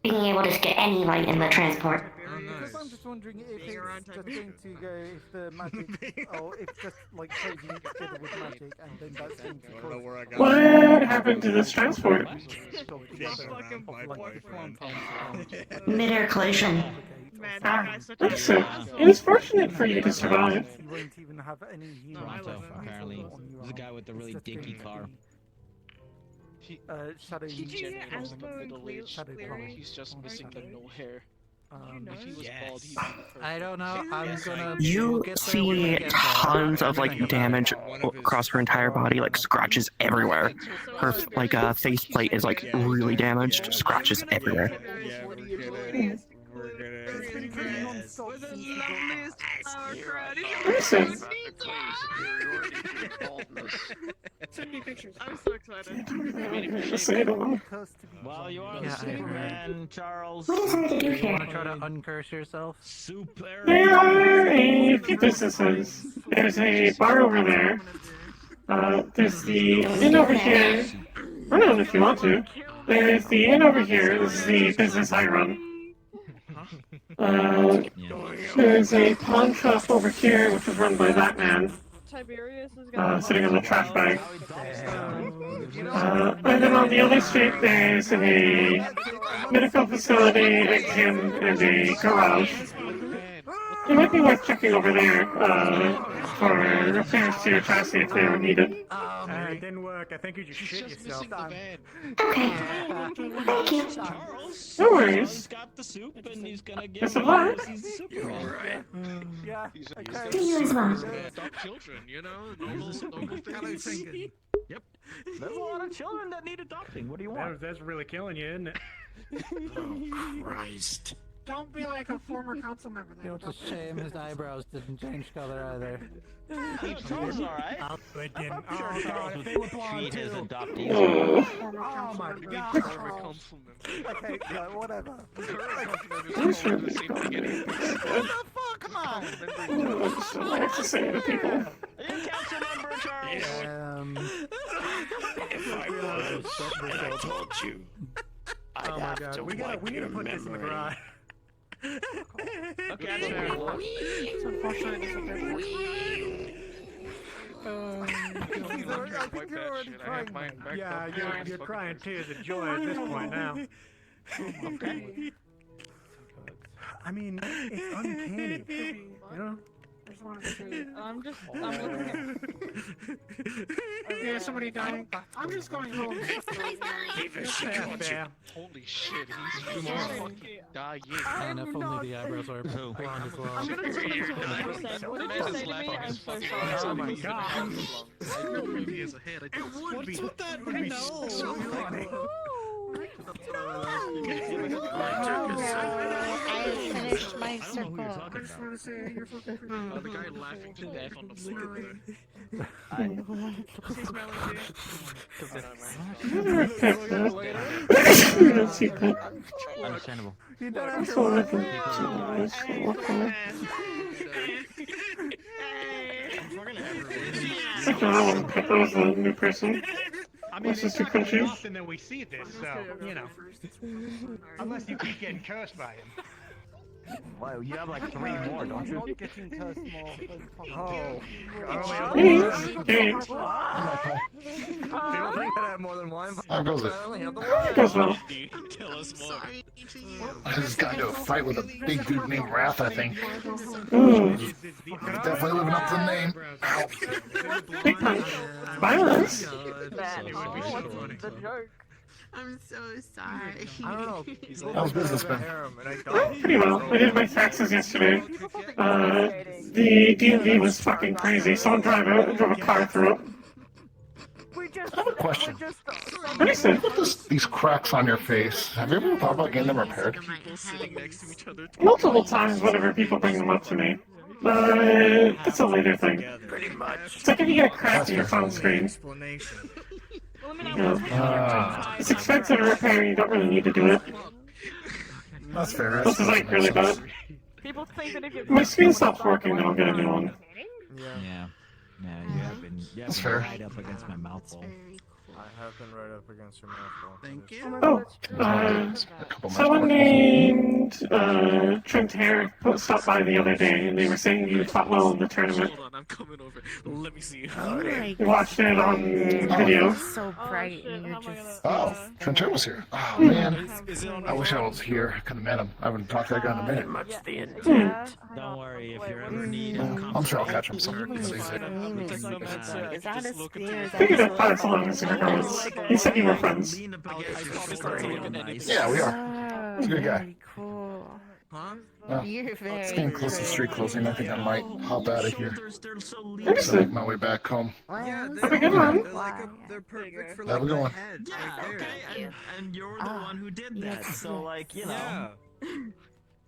being able to get any light in the transport. Because I'm just wondering if it's just going to go if the magic, or if just like closing it together with magic, and then that's going to cause. What happened to this transport? Mid-air collision. Understood. It is fortunate for you to survive. You won't even have any human Apparently, there's a guy with a really dinky car. Shadow. He's just missing the no hair. If he was bald, he'd be perfect. I don't know. I'm gonna. You see tons of like damage across her entire body, like scratches everywhere. Her like faceplate is like really damaged, scratches everywhere. Listen. Send me pictures. I'm so excited. Well, you are the Superman, Charles. What is there to do You here? want to try to uncurse yourself? There are a few businesses. There's a bar over there. There's the inn over here. Run on if you want to. There's the inn over here. This is the business I run. There's a pawn shop over here, which is run by that man. Sitting on the trash bag. And then on the other street, there's a medical facility, a gym, and a garage. It might be worth checking over there for repairs to your chassis if they are needed. It didn't work. I think you just shit yourself. Okay. Thank you. No worries. He's got the soup and he's gonna give Best of luck. He's a Superman. Yeah. To you as well. Adopt children, you know, normal things. Yep. There's a lot of children that need adopting. What do you want? That's really killing you, isn't it? Oh, Christ. Don't be like a former council member. You know, it's a shame his eyebrows didn't change color either. Charles, alright. It didn't. Oh god, if they were blonde Treat his too. adoptees. Oh my god. Former council member. Okay, yeah, whatever. Current council member is the same thing anyway. What the fuck, come on? I have to say to people. Are you council member, Charles? If I was, and I told you, I'd Oh my have god, to we wipe need your to put this in the memory. garage. Okay, that's fair. Unfortunately, this is a I think you're already crying. Yeah, you're crying tears of joy at this point now. Okay. I mean, it's uncanny, you know? I'm looking at. Yeah, somebody dying. I'm just going home. Holy shit, he's fucking dying. And if only the eyebrows are blonde as well. I'm gonna say this. What did you say to me? I'm so sorry. Oh my god. What's with that? I finished my circle. The guy laughing to death on the floor. Understandable. You don't have Pepper was a new person. I mean, What's it's this not gonna be country? often that we see this, so, you know. Unless you keep getting cursed by him. Wow, you have like 3 more, don't you? Getting cursed more. Oh. Hey. I have more than one. How goes it? I only have the Goes well. Tell us more. I just got into a fight with a big dude named Wrath, I think. Ooh. Definitely living up to the name. Ow. Big time. Violence. The joke. I'm so sorry. I don't know. How's business been? Pretty well. I did my taxes yesterday. The DMV was fucking crazy. Someone drove a car through it. I have a question. What is it? These cracks on your face, have you ever thought about getting them repaired? Sitting next to each other. Multiple times whenever people bring them up to me. But that's a later thing. Pretty much. It's like if you get a crack in your phone screen. You know, it's expensive to repair, you don't really need to do it. That's fair. This is like really bad. People think that if you My screen stops working, then I'll get a new one. Yeah. Yeah, you have been That's fair. right up against my mouth hole. I have been right up against your mouth. Thank you. Oh, someone named Trimmed Hair stopped by the other day, and they were saying you fought well in the tournament. Hold on, I'm coming over. Let me see. Oh my You watched it on video. so bright and you're just. Oh, Trent was here. Oh, man. I wish I was here. I could have met him. I haven't talked to that guy in a minute. Much the end. Don't worry, if you ever need I'm sure I'll catch him sometime. Is that a spear? Is Figured that out five songs in regards. You said you were friends. Yeah, we are. He's a good guy. Cool. Well, You're it's very getting close to street closing. I think I might hop out of here. So Understood. make my way back home. Have a good one. They're perfect for Have a good one. Yeah, okay, and you're the one who did that, so like, you know.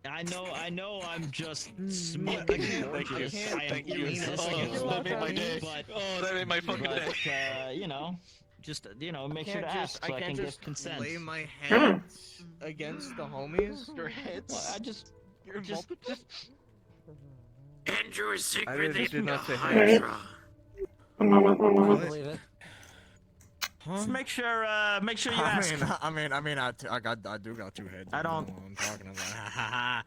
I know I'm just smoking gorgeous. I am irresistible, That made my day. Oh, that made my fucking day. You know, just, you know, make sure to ask so I can give consent. lay my hands against the homies. Your heads. Well, I just Andrew is I secretly did not say Hydra. One moment, one I moment. believe it. just make sure you ask. I do got 2 heads. I don't- know what I'm talking about.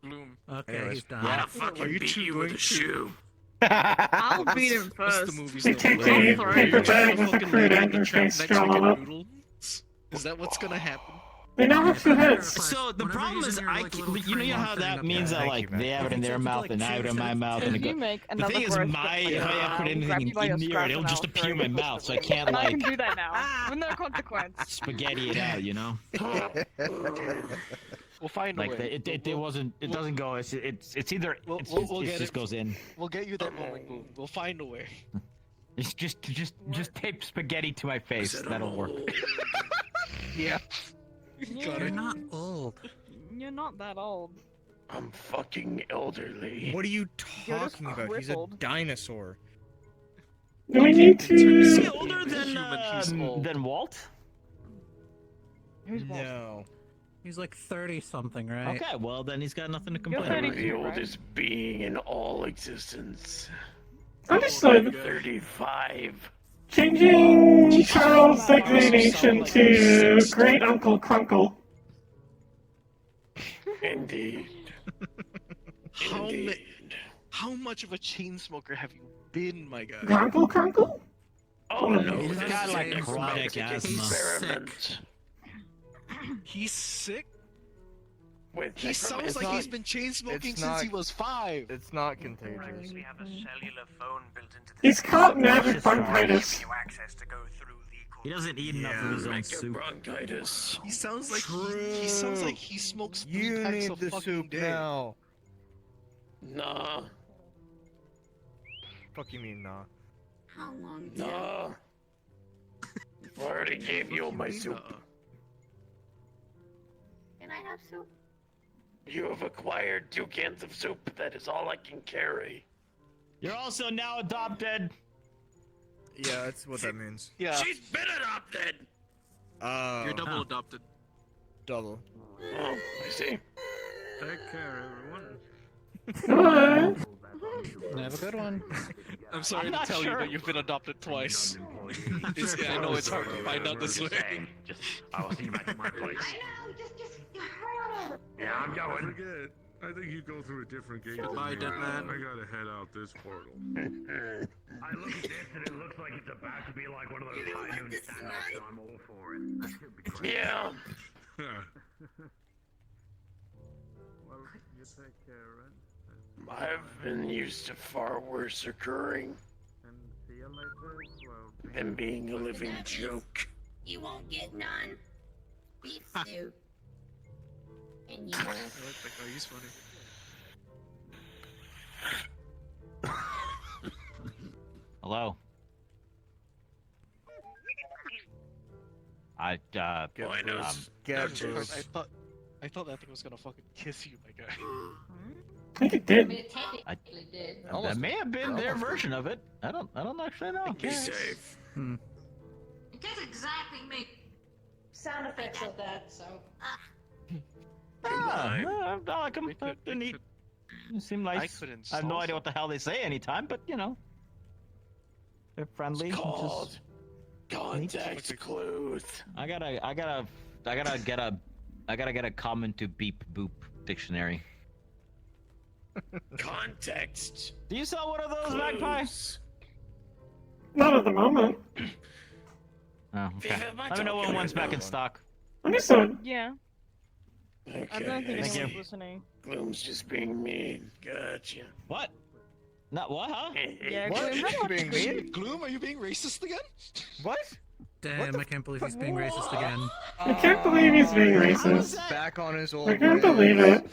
Bloom. Okay, Anyways. he's done. I'll fucking beat you with a shoe. I'll beat him What's the first. movie They still? take Right? a paper bag with a crude Andrew face drawn on it. Noodle? Is that what's gonna happen? They now have 2 heads. So the problem is, you know how that means that like they have it in their mouth and I have it in my mouth, and it If go, you make the another thing is, birth if I put grab anything you by your near scrap it, it'll and just I'll appear in my mouth, so I can't And I can like do that now, with no consequence. spaghetti it out, you know? We'll find a Like way. it doesn't go. It's either We'll it get just it. goes in. We'll get you that moment, Bloom. We'll find a way. It's just tape spaghetti to my face. That'll work. Yeah. You're not old. You're not that old. I'm fucking elderly. What are you You're just talking about? He's a crippled. dinosaur. Do we need to? Is he older than Walt? Who's Walt? No. He's like 30-something, right? Okay, well then he's got nothing to You're complain about. 32, The right? oldest being in all existence. Understood. 35. Changing Charles' designation to Great Uncle Crunkle. Indeed. How much of a chain smoker have you been, my guy? Grunkle Crunkle? Oh no, He's this got is like an chronic asthma. experiment. He's sick? With He sounds like he's been chain smoking since he was 5. It's not contagious. We have a cellular phone built into the He's caught magic bronchitis. access to go through the He doesn't eat enough of his own soup. Bronchitis. He sounds like he sounds like he smokes 3 You packs need a the fucking soup day. now. Nah. Fuck you mean nah? How long? Nah. I already gave you my soup. Can I have soup? You have acquired 2 cans of soup. That is all I can carry. You're also now adopted. Yeah, that's what that means. Yeah. She's been adopted. You're double adopted. Double. Oh, I see. Take care, everyone. Have a good one. I'm sorry to tell you that you've been adopted twice. I know it's hard to find out this way. I'll see you back at my place. Yeah, I'm going. Forget. I think you go through a different gate. Goodbye, than me. dead man. I gotta head out this portal. I look at this and it looks like it's about to be like one of those high noon standoffs, so I'm all for it. That should be great. Yeah. Well, you take care, Ren. I've been used to far worse occurring And see you later. Well, than being a living joke. You won't get none. Beef soup. And you I like that guy, he's funny. Hello. I Buenos. I thought that thing was gonna fucking kiss you, my guy. I think it did. it technically did. that may have been their version of it. I don't actually know. Be safe. It does exactly make sound effects of that, so. I like them. They're neat. They seem nice. couldn't I have no solve idea what the hell they say anytime, but you know, they're friendly. It's called Just- context clues. I gotta get a common to beep boop dictionary. Context. Do you sell one of those, Magpie? Not at the moment. Oh, okay. Let me know when one's back in stock. Understood. Yeah. Okay. I don't think Thank anyone's you. listening. Gloom's just being mean. Gotcha. What? Not what, huh? Yeah, What? Gloom, how Being mean? Gloom, are you being racist again? What? Damn, I can't believe he's being racist again. I can't believe he's being racist. Back on his old I can't ways. believe it.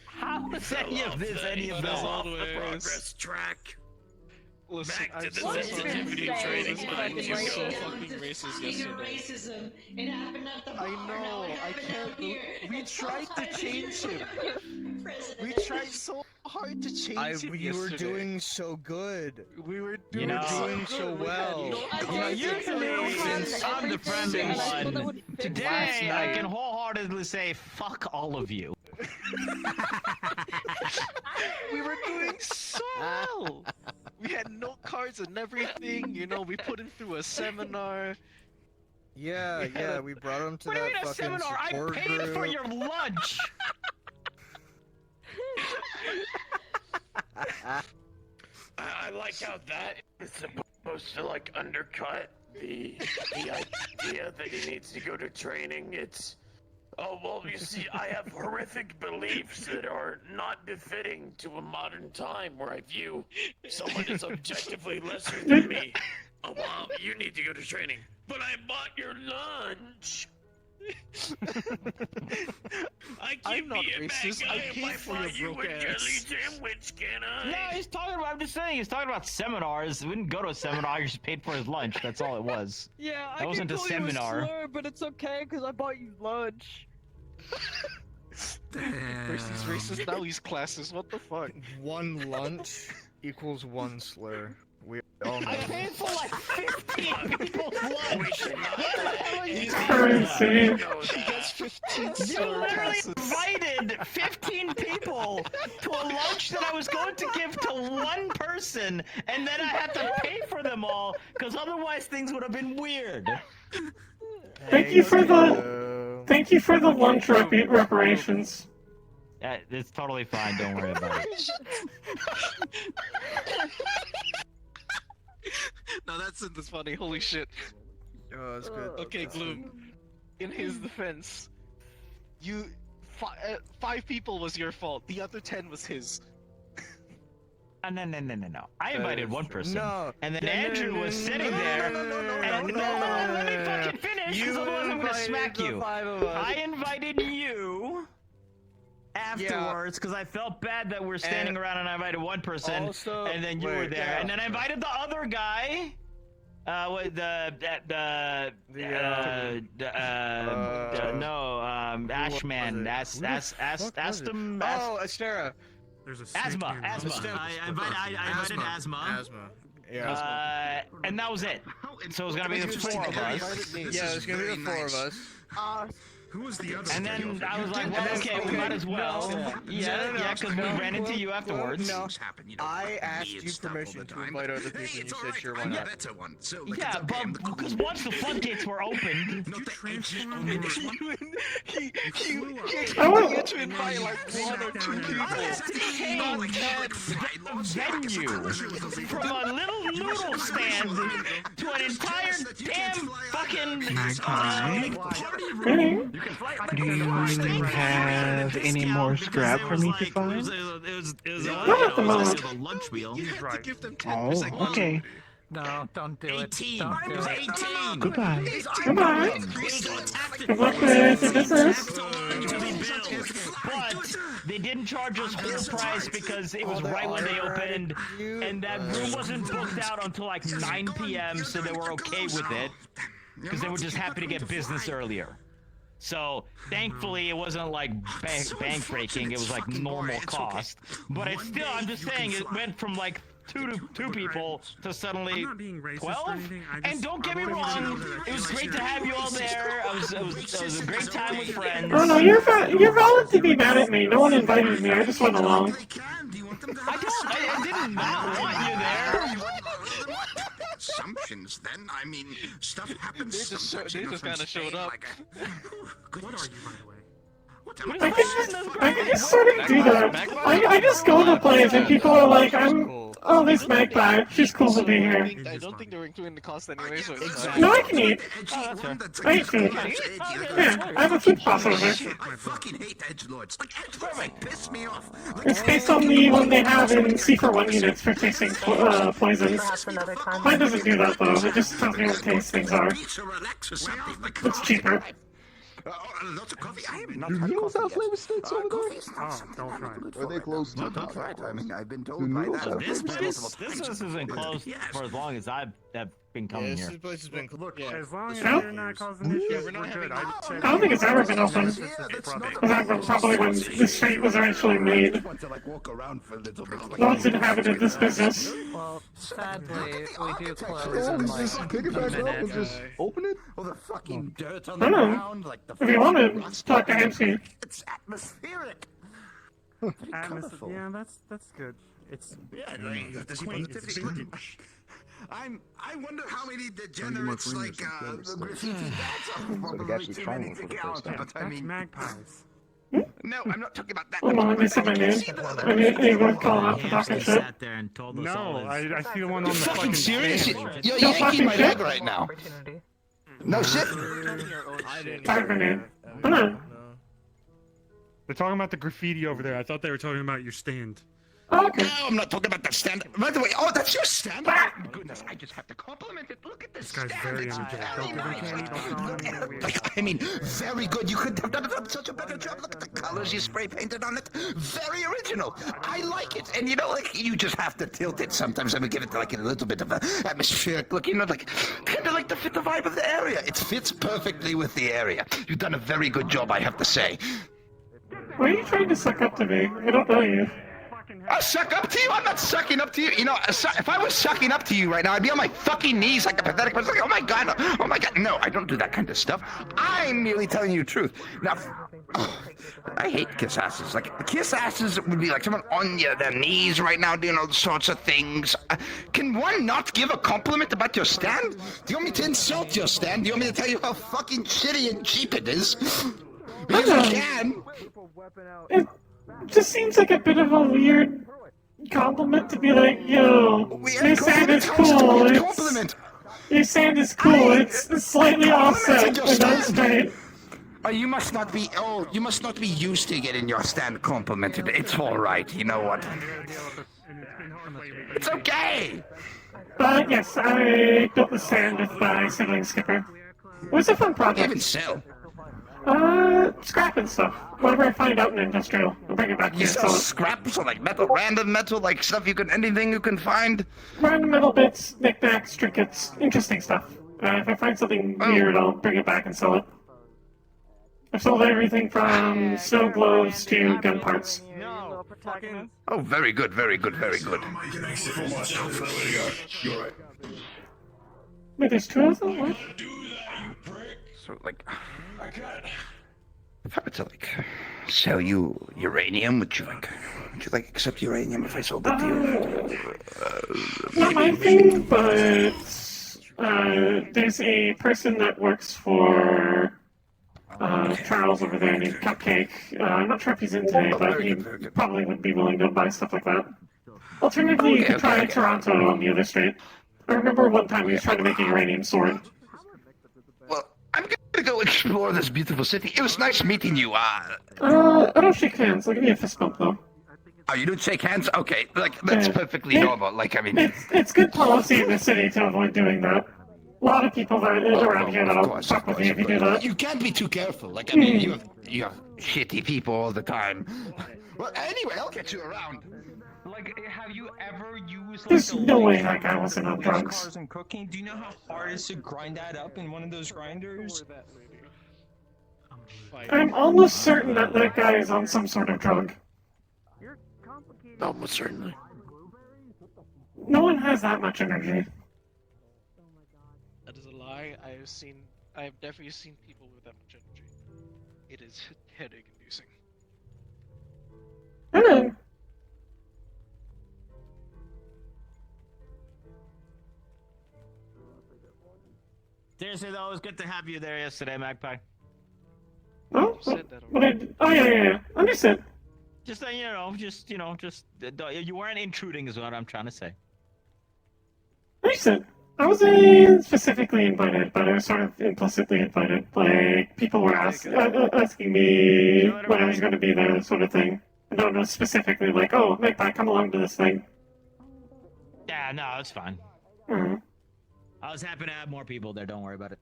How is any of this any of this? Off the progress track. Listen, Back to I'm the so sensitivity sorry. training This line. was You so go. fucking racist yesterday. Racism. It happened at the bar. I know, I can't believe we tried to change him. We tried so hard to change him You were yesterday. doing so good. We were You doing were so doing good. so We had well. no Usually I'm the friendly one. Today last I night. can wholeheartedly say fuck all of you. We were doing so well. We had note cards and everything. You know, we put him through a seminar. Yeah, we brought him to What do you that mean a fucking seminar? I support paid group. for your lunch. I like how that is supposed to like undercut the idea that he needs to go to training. It's well, you see, I have horrific beliefs that are not befitting to a modern time where I view someone as objectively lesser than me. Oh well, you need to go to training, but I bought your lunch. I'm not racist. I paid for your broke ass. Sandwich, can I? No, I'm just saying, he's talking about seminars. We didn't go to a seminar, you just paid for his lunch. That's all it was. Yeah, That I wasn't can a call seminar. you a slur, but it's okay because I bought you lunch. First he's racist, now he's classist. What the fuck? One lunch equals one slur. We all know. I paid for like 15 people's lunch. He's Currency. He gets 15 You slur literally passes. invited 15 people to a lunch that I was going to give to one person, and then I had to pay for them all, because otherwise things would have been weird. Thank you for the lunch reparations. It's totally fine, don't worry about it. No, that's funny. Holy shit. Oh, that's good. Okay, Gloom. In his defense, five people was your fault. The other 10 was his. No. I invited one person. No. And then Andrew was sitting there. No, let me fucking finish, because otherwise I'm gonna smack you. I invited you afterwards because I felt bad that we're standing around and I invited one person, Also, and then you were there, and then I invited the other guy. Ashman. Asked him. Oh, Astera. There's a Asthma. I invited Asthma. Yeah. And that was it. So it was gonna be the 4 of us. Yeah, it's gonna be the 4 of us. Who was the other? And then I was like, well, okay, we might as well. Yeah, because we ran into you afterwards. No, I asked you permission to invite other people, and you said sure, why not? Yeah, but because once the floodgates were opened, He expected you to invite like 1 or 2 people. I had to change the venue from a little noodle stand to an entire damn fucking Hey. Do you have any more scrap for me to find? Not at the moment. The lunch wheel. Oh, okay. No, don't do it. 18. Don't do it. 18. Goodbye. Goodbye. Good luck with the business. but they didn't charge us full price because it was right when they opened, and that room wasn't booked out until like 9 p.m. So they were okay with it because they were just happy to get business earlier. So thankfully it wasn't like bank breaking, it was like normal cost. But it's still, I'm just saying, it went from like 2 people to suddenly 12. And don't get me wrong, it was great to have you all there. It was a great time with friends. Oh no, you're valid to be mad at me. No one invited me. I just went along. I did not want you there. Assumptions, then. I mean, stuff happens. They just kind of showed up. What are you, by the way? I can just sort of do that. I just go to places and people are like, oh, this Magpie, she's cool to be here. I don't think they were including the cost anyway, so it's No, I can eat. I eat food. Yeah, I have a food pass over. I fucking hate edgelords. Like, edgelords, like, piss me off. It's based on the one they have in C41 units for tasting poisons. Mine doesn't do that though, it just tells me what taste things are. It's cheaper. Lots of coffee. I haven't You also have flavor sticks over there? Oh, don't try it. Are they closed too? I mean, I've been told The by noodles that. have This flavor place sticks. isn't closed for as long as I've been coming here. This place has been Look, as long as Yeah. you're not causing issues, we're good. I don't think it's ever been open. Except probably when the street was eventually made. Once inhabited this business. Well, sadly, we do close in like Just pick it back up and just open it? Well, the fucking dirt on I the don't know. ground, like the If you want to talk to Hamsky. It's atmospheric. Yeah, that's good. It's Yeah, like, does he positively? I wonder how many degenerates like graffiti dads are probably actually training for the first time. but I mean, magpies. no, I'm not talking about that. Hold on, let me see my name. I need anyone calling out for talking shit. Sat there and told us all No, his... I see the one on the fucking serious? stand. You're Yo, yanking fucking my shit. leg right now. No shit. Sorry for me. Hold on. They're talking about the graffiti over there. I thought they were talking about your stand. Oh, okay. No, I'm not talking about that stand. By the way, oh, that's your stand. Oh, goodness, I just have to compliment it. Look at this This guy's stand. very It's energetic. very Don't give him nice. candy. Don't tell him anything weird. Like, I mean, very good. You could have done such a better job. Look at the colors you spray painted on it. Very original. I like it. And you know, like, you just have to tilt it sometimes. I mean, give it like a little bit of an atmospheric look. You know, like, kind of like to fit the vibe of the area. It fits perfectly with the area. You've done a very good job, I have to say. Why are you trying to suck up to me? I don't know you. I suck up to you? I'm not sucking up to you. You know, if I was sucking up to you right now, I'd be on my fucking knees like a pathetic person. Like, oh my god, oh my god. No, I don't do that kind of stuff. I'm merely telling you the truth. Now, I hate kiss asses. Like, kiss asses would be like someone on their knees right now doing all sorts of things. Can one not give a compliment about your stand? Do you want me to insult your stand? Do you want me to tell you how fucking shitty and cheap it is? Because you can. It just seems like a bit of a weird compliment to be like, yo, your sand is cool. Your sand is cool. It's slightly offset, but that's great. Oh, you must not be. Oh, you must not be used to getting your stand complimented. It's all right. You know what? It's okay. Yes, I built the stand with my sibling Skipper. It was a fun project. Even so. Scrap and stuff. Whatever I find out in industrial, I'll bring it back here. You sell scrap, so like metal, random metal, like stuff anything you can find? Random metal bits, knickknacks, trinkets, interesting stuff. If I find something weird, I'll bring it back and sell it. I've sold everything from snow globes to gun parts. Oh, very good, very good, very good. Wait, there's two of them? What? So, like, if I were to, like, sell you uranium, would you accept uranium if I sold it to you? Not my thing, but there's a person that works for Charles over there named Cupcake. I'm not sure if he's in today, but he probably would be willing to buy stuff like that. Alternatively, you could try Toronto on the other street. I remember one time he was trying to make a uranium sword. Well, I'm gonna go explore this beautiful city. It was nice meeting you. I don't shake hands. I'll give you a fist bump, though. Oh, you don't shake hands? Okay, like, that's perfectly normal. Like, I mean... It's good policy in the city to avoid doing that. A lot of people that around here that'll fuck with you if you do that. You can't be too careful. Like, I mean, you have shitty people all the time. Well, anyway, I'll get you around. Like, have you ever used like There's no way that guy wasn't on drugs. Cars and cooking. Do you know how hard it is to grind that up in one of those grinders? I'm almost certain that that guy is on some sort of drug. Almost certainly. No one has that much energy. That is a lie. I have definitely seen people with that much energy. It is headache inducing. Hello. Seriously though, it was good to have you there yesterday, Magpie. Oh, yeah. Understood. Just you weren't intruding is what I'm trying to say. Understood. I wasn't specifically invited, but I was sort of implicitly invited. Like, people were asking me when I was going to be there, sort of thing. I don't know specifically, like, oh, Magpie, come along to this thing. Yeah, no, it's fine. Mm-hmm. I was happy to have more people there, don't worry about it.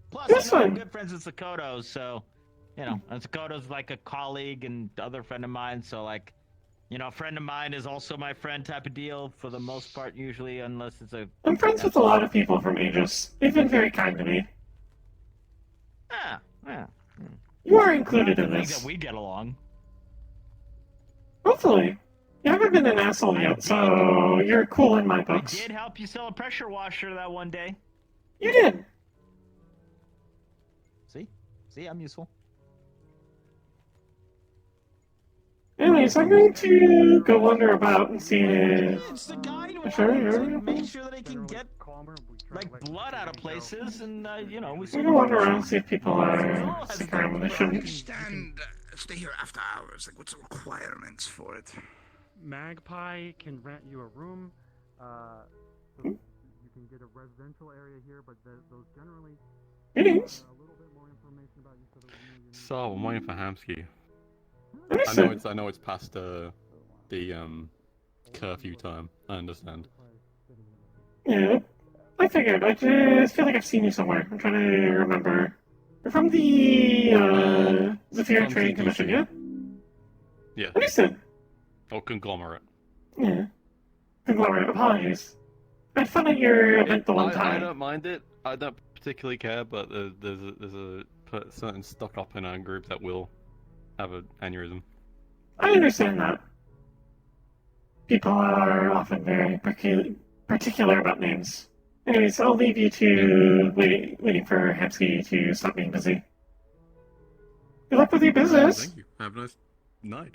Plus, That's I'm fine. good friends with Sakoto, so, and Sakoto's like a colleague and other friend of mine, so like, a friend of mine is also my friend type of deal for the most part, usually, unless it's a... I'm friends with a lot of people from Aegis. They've been very kind to me. Yeah. You are included in this. We get along. Hopefully. You haven't been an asshole yet, so you're cool in my books. I did help you sell a pressure washer that one day. You did. See, I'm useful. Anyways, I'm going to go wander about and see if... It's the guy who make sure that he can get blood out of places, and we. I'm gonna wander around and see if people are sticking around when they shouldn't. Stay here after hours. Like, what's the requirements for it? Magpie can rent you a room. So you can get a residential area here, but those generally. It is. A little bit more information about you so that we know. So I'm waiting for Hamsky. I know it's past the curfew time. I understand. Yeah, I figured. I just feel like I've seen you somewhere. I'm trying to remember. You're from the Zephyr Trading Commission, yeah? Yeah. Understood. Or conglomerate. Yeah. Conglomerate. Apologies. I had fun at your event the one time. I don't mind it. I don't particularly care, but there's a certain stock up in our group that will have an aneurysm. I understand that. People are often very particular about names. Anyways, I'll leave you to waiting for Hepsky to stop being busy. Good luck with your business. Thank you. Have a nice night.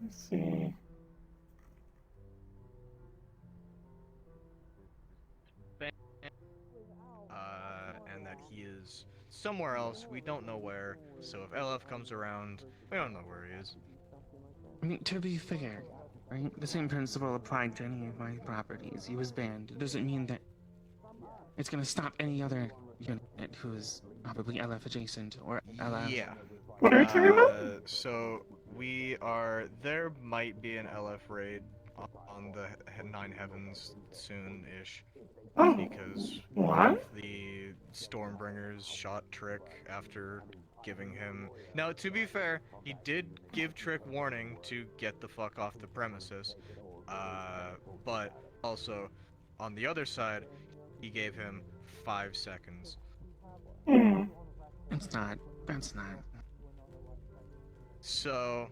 Let's see. And that he is somewhere else. We don't know where. So if LF comes around, we don't know where he is. I mean, to be fair, right? The same principle applied to any of my properties. He was banned. It doesn't mean that it's gonna stop any other unit who is probably LF adjacent or LF. Yeah. What are you talking about? So there might be an LF raid on the Nine Heavens soon-ish. Oh, because what? the Stormbringers shot Trick after giving him... Now, to be fair, he did give Trick warning to get the fuck off the premises. But also, on the other side, he gave him 5 seconds. That's not. So...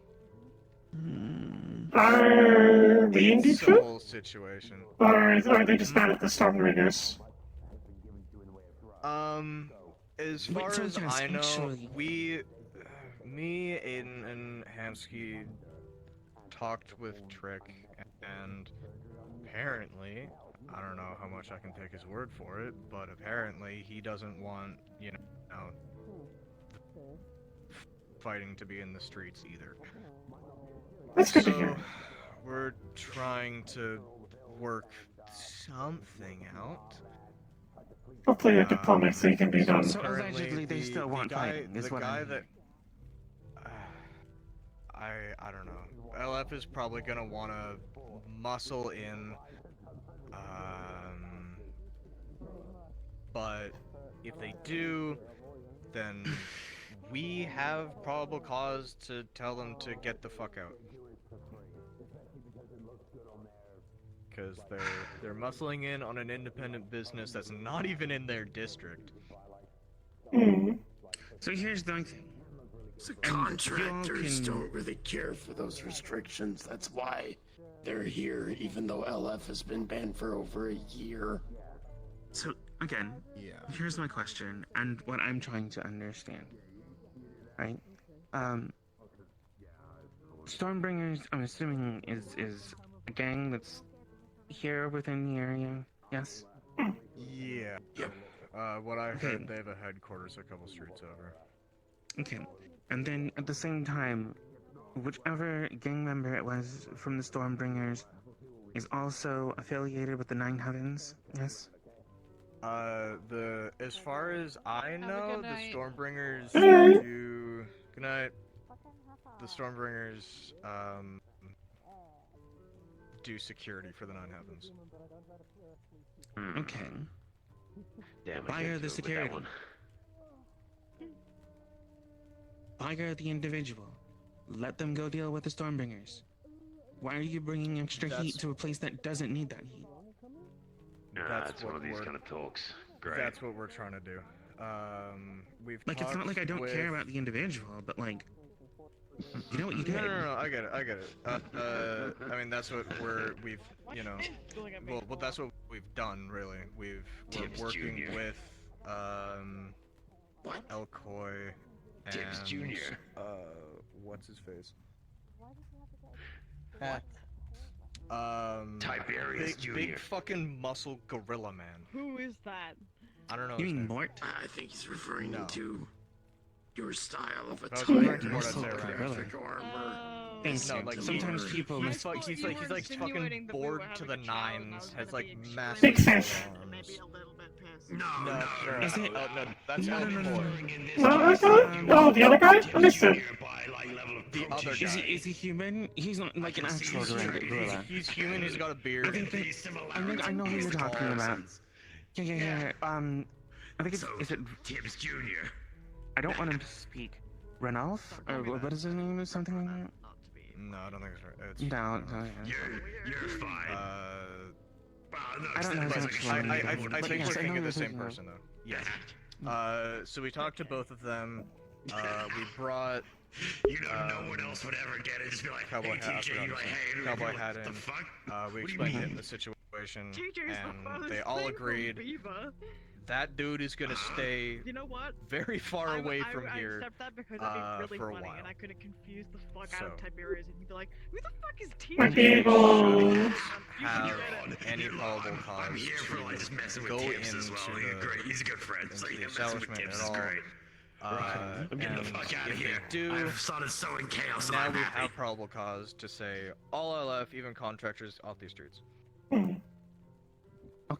Are we in deep It's the shit? whole situation. Or are they just mad at the Stormbringers? As far as I know, me, Aiden, and Hamsky talked with Trick, and apparently, I don't know how much I can take his word for it, but apparently he doesn't want, fighting to be in the streets either. That's good to hear. We're trying to work something out. Hopefully your diplomacy can be done. So allegedly they still want fighting, is what I mean. That... I don't know. LF is probably gonna wanna muscle in, but if they do, then we have probable cause to tell them to get the fuck out. Because they're muscling in on an independent business that's not even in their district. So here's the thing. The contractors don't really care for those restrictions. That's why they're here, even though LF has been banned for over a year. So again, here's my question and what I'm trying to understand. Right? Stormbringers, I'm assuming, is a gang that's here within the area, yes? Yeah. What I heard, they have a headquarters a couple streets over. Okay. And then at the same time, whichever gang member it was from the Stormbringers is also affiliated with the Nine Heavens, yes? As far as I know, the Stormbringers do... Good night. The Stormbringers, do security for the Nine Heavens. Okay. Damn, Fire the security. Fire the individual. Let them go deal with the Stormbringers. Why are you bringing extra heat to a place that doesn't need that heat? That's one of these kind of talks. Great. That's what we're trying to do. We've Like, it's not like I don't care about the individual, but like, you know what you did? No, I get it. I mean, that's what we've, well, that's what we've done, really. We're working Jr. with, Elcoy and, Tibbs Jr. What's his face? Tiberius Jr. Big fucking muscle gorilla man. Who is that? I don't know. You mean Mort? I think he's referring to your style of If I was referring to attire. Mort, I'd say right. Graphic armor. Thanks. No, like Sometimes people he's fucking bored to the nines. Has like massive Big fish. arms. No, Is it? No, that's No. Oh, the other guy? Understood. The other guy. Is he human? He's not like an actual gorilla. He's human. He's got a beard. I know who you're talking about. Yeah. I think is it Tibbs Jr. I don't want him to speak. Ranulf? Or what is his name? Or something like that? No, I don't think it's right. It's No. You're fine. I don't know his actual name. I think we're thinking of the same person, though. Yes. So we talked to both of them. We brought. You know, no one else would ever get it. Just be like, Cowboy hey, hat. TJ, you like, hey, Cowboy what hat the in. fuck? We What do you explained mean? it, the situation, TJ's the and farthest they all thing from agreed Viva. that dude is gonna stay You know what? very far away from I here. accept that because it'd be for a really funny, while. and I couldn't confuse the fuck out of So- Tiberius, and he'd be like, "Who the fuck is TJ?" Might be able. Have any probable cause I'm here for like just messing with go tips as into well. He's the, great. He's a good friend. So into yeah, the messing with establishment tips at is all. great. I'm getting the fuck out of if here. they do, I've started sowing chaos and now I'm we happy. have probable cause to say all LF, even contractors, off these streets.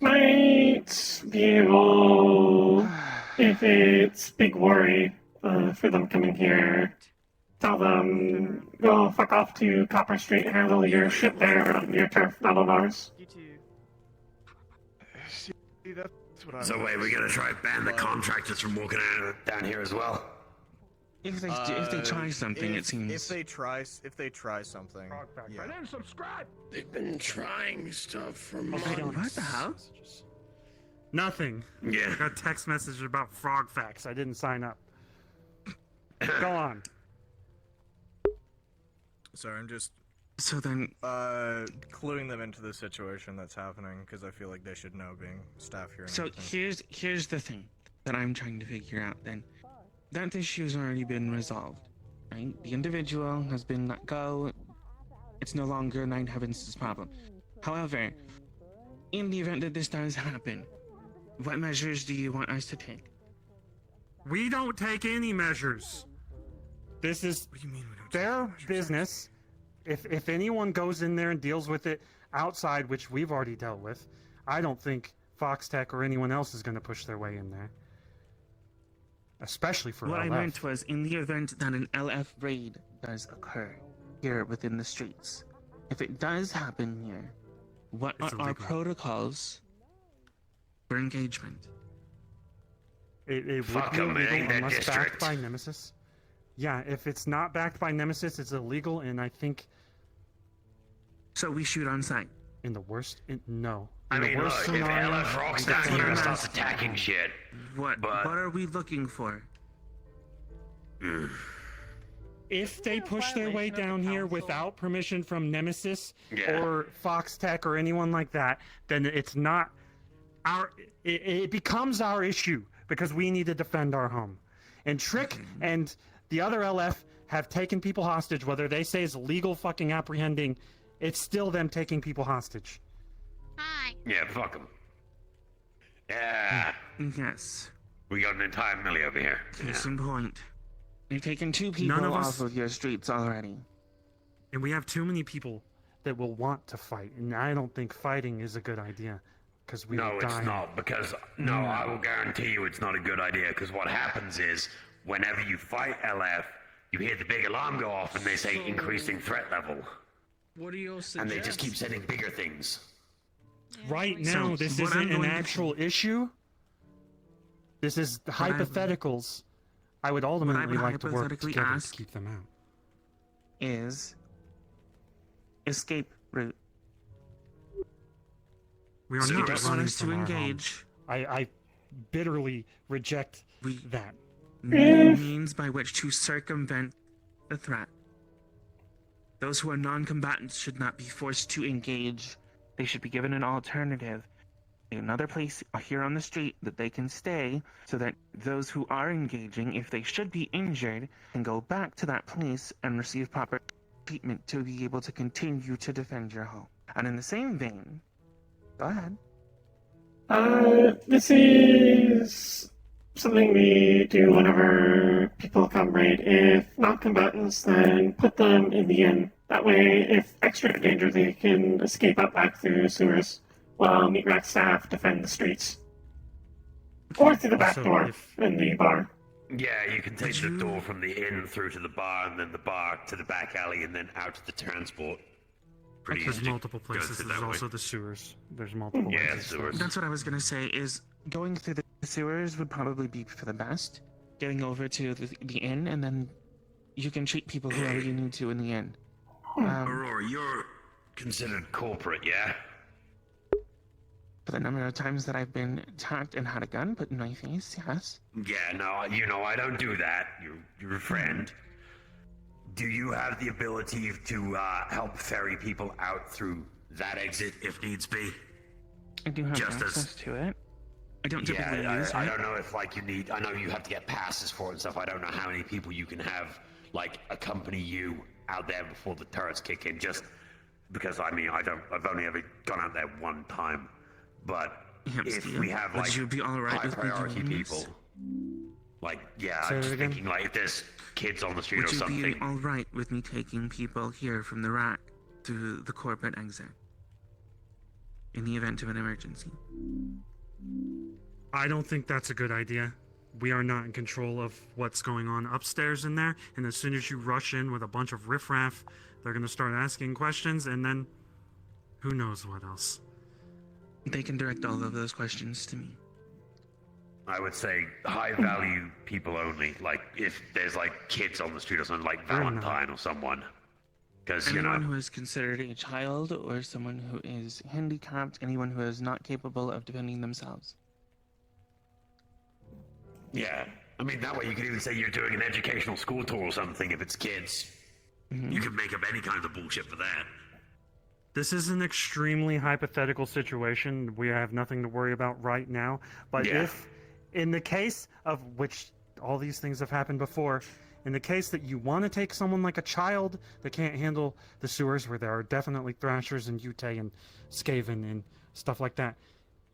Might be able, if it's big worry for them coming here, tell them, go fuck off to Copper Street, handle your shit there on your turf, not on ours. You too. See, that's what I So wait, we're gonna try to ban the contractors from walking down here as well. If they try something, it seems. If they try something, yeah. I didn't subscribe. They've been trying stuff for months. What the hell? Nothing. Yeah. I got a text message about frog facts. I didn't sign up. Go on. Sorry, I'm just. So then, cluing them into the situation that's happening because I feel like they should know, being staff here. And so everything. here's the thing that I'm trying to figure out. Then, that issue's already been resolved, right? The individual has been let go. It's no longer Nine Heavens' problem. However, in the event that this does happen, what measures do you want us to take? We don't take any measures. This is their business. If anyone goes in there and deals with it outside, which we've already dealt with, I don't think Fox Tech or anyone else is going to push their way in there. Especially for What LF. I meant was, in the event that an LF raid does occur here within the streets, if it does happen here, what are our protocols for engagement? It would Fuck be 'em, it illegal ain't that unless district. backed by Nemesis. Yeah, if it's not backed by Nemesis, it's illegal, and I think... So we shoot on sight? In the worst... no. I In the mean, worst look, if scenario, LF rocks down here and starts attacking shit. What are we looking for? If they push their way down here without permission from Nemesis or Fox Tech or anyone like that, then it's not our... It becomes our issue because we need to defend our home. And Trick and the other LF have taken people hostage, whether they say it's legal fucking apprehending, it's still them taking people hostage. Yeah, fuck them. Yeah. Yes. We got an entire millie over here. Case in point. You've taken 2 people None of off us- of your streets already. And we have too many people that will want to fight, and I don't think fighting is a good idea, because we No, will it's die. not, because, no, I will guarantee you it's not a good idea, because what happens is, whenever you fight LF, you hear the big alarm go off, and they say increasing threat level. What do you suggest? And they just keep setting bigger things. Right now, So, this what I'm isn't an going to- actual issue. This is hypotheticals. I would ultimately like to work hypothetically together ask to keep them out. Is escape route. We are So you not don't want running us to from our home. engage. I bitterly reject that. Means by which to circumvent the threat. Those who are non-combatants should not be forced to engage. They should be given an alternative. Another place here on the street that they can stay so that those who are engaging, if they should be injured, can go back to that place and receive proper treatment to be able to continue to defend your home. And in the same vein, go ahead. This is something we do whenever people come raid. If non-combatants, then put them in the inn. That way, if extra danger, they can escape up back through sewers, while Meat Rack staff defend the streets. Or through the back Also, door in the bar. Yeah, you can take the door from the inn through to the bar, and then the bar to the back alley, and then out to the transport. Pretty There's easy to multiple go places. through There's that way. also the sewers. There's multiple Yeah, places. sewers. That's what I was gonna say, is going through the sewers would probably be for the best. Getting over to the inn, and then you can treat people whoever you need to in the inn. Aurora, you're considered corporate, yeah? For the number of times that I've been attacked and had a gun put in my face, yes. Yeah, no, I don't do that. You're a friend. Do you have the ability to help ferry people out through that exit if needs be? I do have access to it. I don't typically use it. I don't know if like you need. I know you have to get passes for it and stuff. I don't know how many people you can have like accompany you out there before the turrets kick in. Just because I've only ever gone out there one time. But if we have like would you be all right high with me priority doing people, this? like yeah, Say I'm that just again? thinking like if there's kids on the street Would or you something. be all right with me taking people here from the rack to the corporate exit in the event of an emergency? I don't think that's a good idea. We are not in control of what's going on upstairs in there, and as soon as you rush in with a bunch of riffraff, they're going to start asking questions, and then who knows what else. They can direct all of those questions to me. I would say high value people only. Like if there's like kids on the street or something, like Valentine or someone. Because anyone who is considered a child or someone who is handicapped, anyone who is not capable of defending themselves. Yeah, I mean that way you could even say you're doing an educational school tour or something if it's kids. You can make up any kind of bullshit for that. This is an extremely hypothetical situation. We have nothing to worry about right now. But Yeah. if, in the case of which all these things have happened before, in the case that you want to take someone like a child that can't handle the sewers, where there are definitely Thrashers and Yute and Skaven and stuff like that,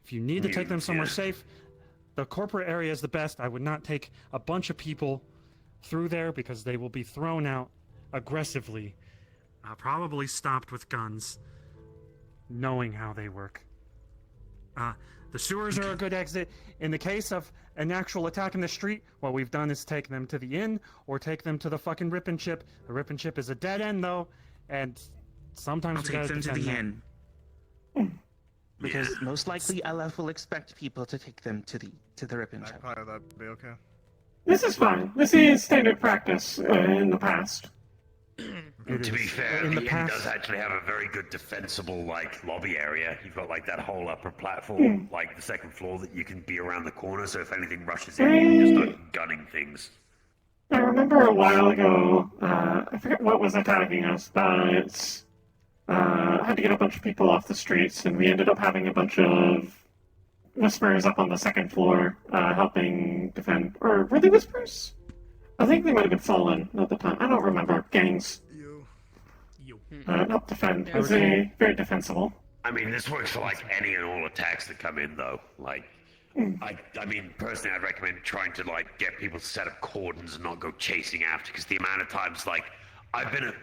if you need to take them somewhere safe, the corporate area is the best. I would not take a bunch of people through there because they will be thrown out aggressively, probably stopped with guns, knowing how they work. The sewers are a good exit. In the case of an actual attack in the street, what we've done is take them to the inn or take them to the fucking Rip and Chip. The Rip and Chip is a dead end though, and sometimes I'll we take gotta them to the defend inn. Because most likely LF will expect people to take them to the Rip and Chip. Magpie, that'd be okay. This is fine. This is standard practice in the past. To be fair, the inn does actually have a very good defensible like lobby area. You've got like that whole upper platform, like the second floor that you can be around the corner. So if anything rushes in, you can just start gunning things. I remember a while ago, I forget what was attacking us, but I had to get a bunch of people off the streets, and we ended up having a bunch of Whispers up on the second floor, helping defend. Or were they Whispers? I think they might have been Fallen at the time. I don't remember. Gangs. Help defend. It was very defensible. I mean, this works for like any and all attacks that come in, though. Like, I mean, personally, I'd recommend trying to like get people to set up cordons and not go chasing after, because the amount of times, like, I've been at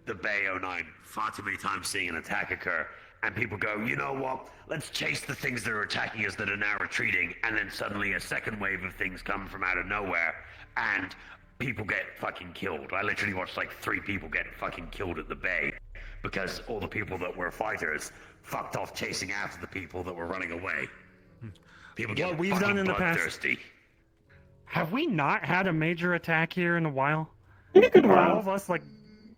the Bay 09 far too many times seeing an attack occur, and people go, you know what? Let's chase the things that are attacking us that are now retreating, and then suddenly a second wave of things come from out of nowhere, and people get fucking killed. I literally watched like 3 people get fucking killed at the Bay because all the people that were fighters fucked off chasing after the people that were running away. People get What we've done in the past. bloodthirsty. Have we not had a major attack here in a while? Are all of us like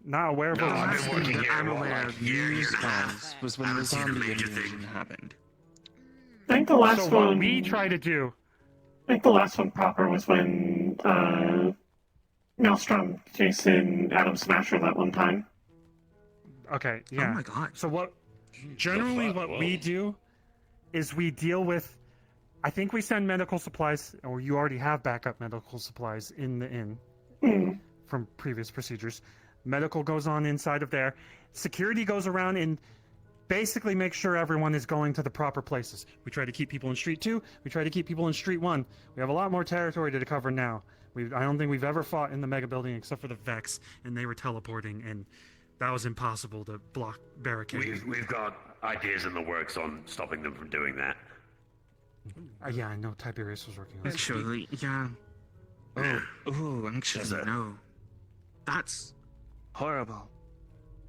not aware of No, what I've was been working happening? here I'm for aware like of a year and a news half. was when the zombie invasion happened. I think the last So what one. we try to do. I think the last one proper was when Maelstrom chasing Adam Smasher that one time. Okay, yeah. Oh my god. So what generally what we do is we deal with, I think we send medical supplies, or you already have backup medical supplies in the inn from previous procedures. Medical goes on inside of there. Security goes around and basically makes sure everyone is going to the proper places. We try to keep people in Street 2. We try to keep people in Street 1. We have a lot more territory to cover now. I don't think we've ever fought in the mega building except for the Vex, and they were teleporting, and that was impossible to block barricade. We've got ideas in the works on stopping them from doing that. Yeah, I know Tiberius was working on it. Actually, yeah. Actually, no. That's horrible.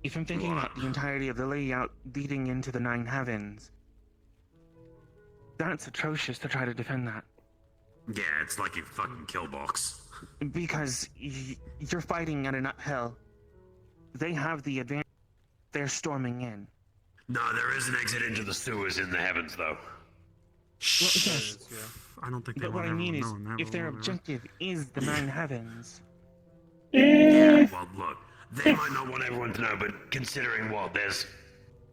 If I'm thinking about the entirety of the layout leading into the 9 heavens, that's atrocious to try to defend that. Yeah, it's like a fucking kill box. Because you're fighting at an uphill. They have the advantage. They're storming in. No, there is an exit into the sewers in the heavens, though. yes. I don't think they But want what I mean is, everyone knowing that if their will, objective is the nine heavens, Yeah, well, look, they might not want everyone to know, but considering what there's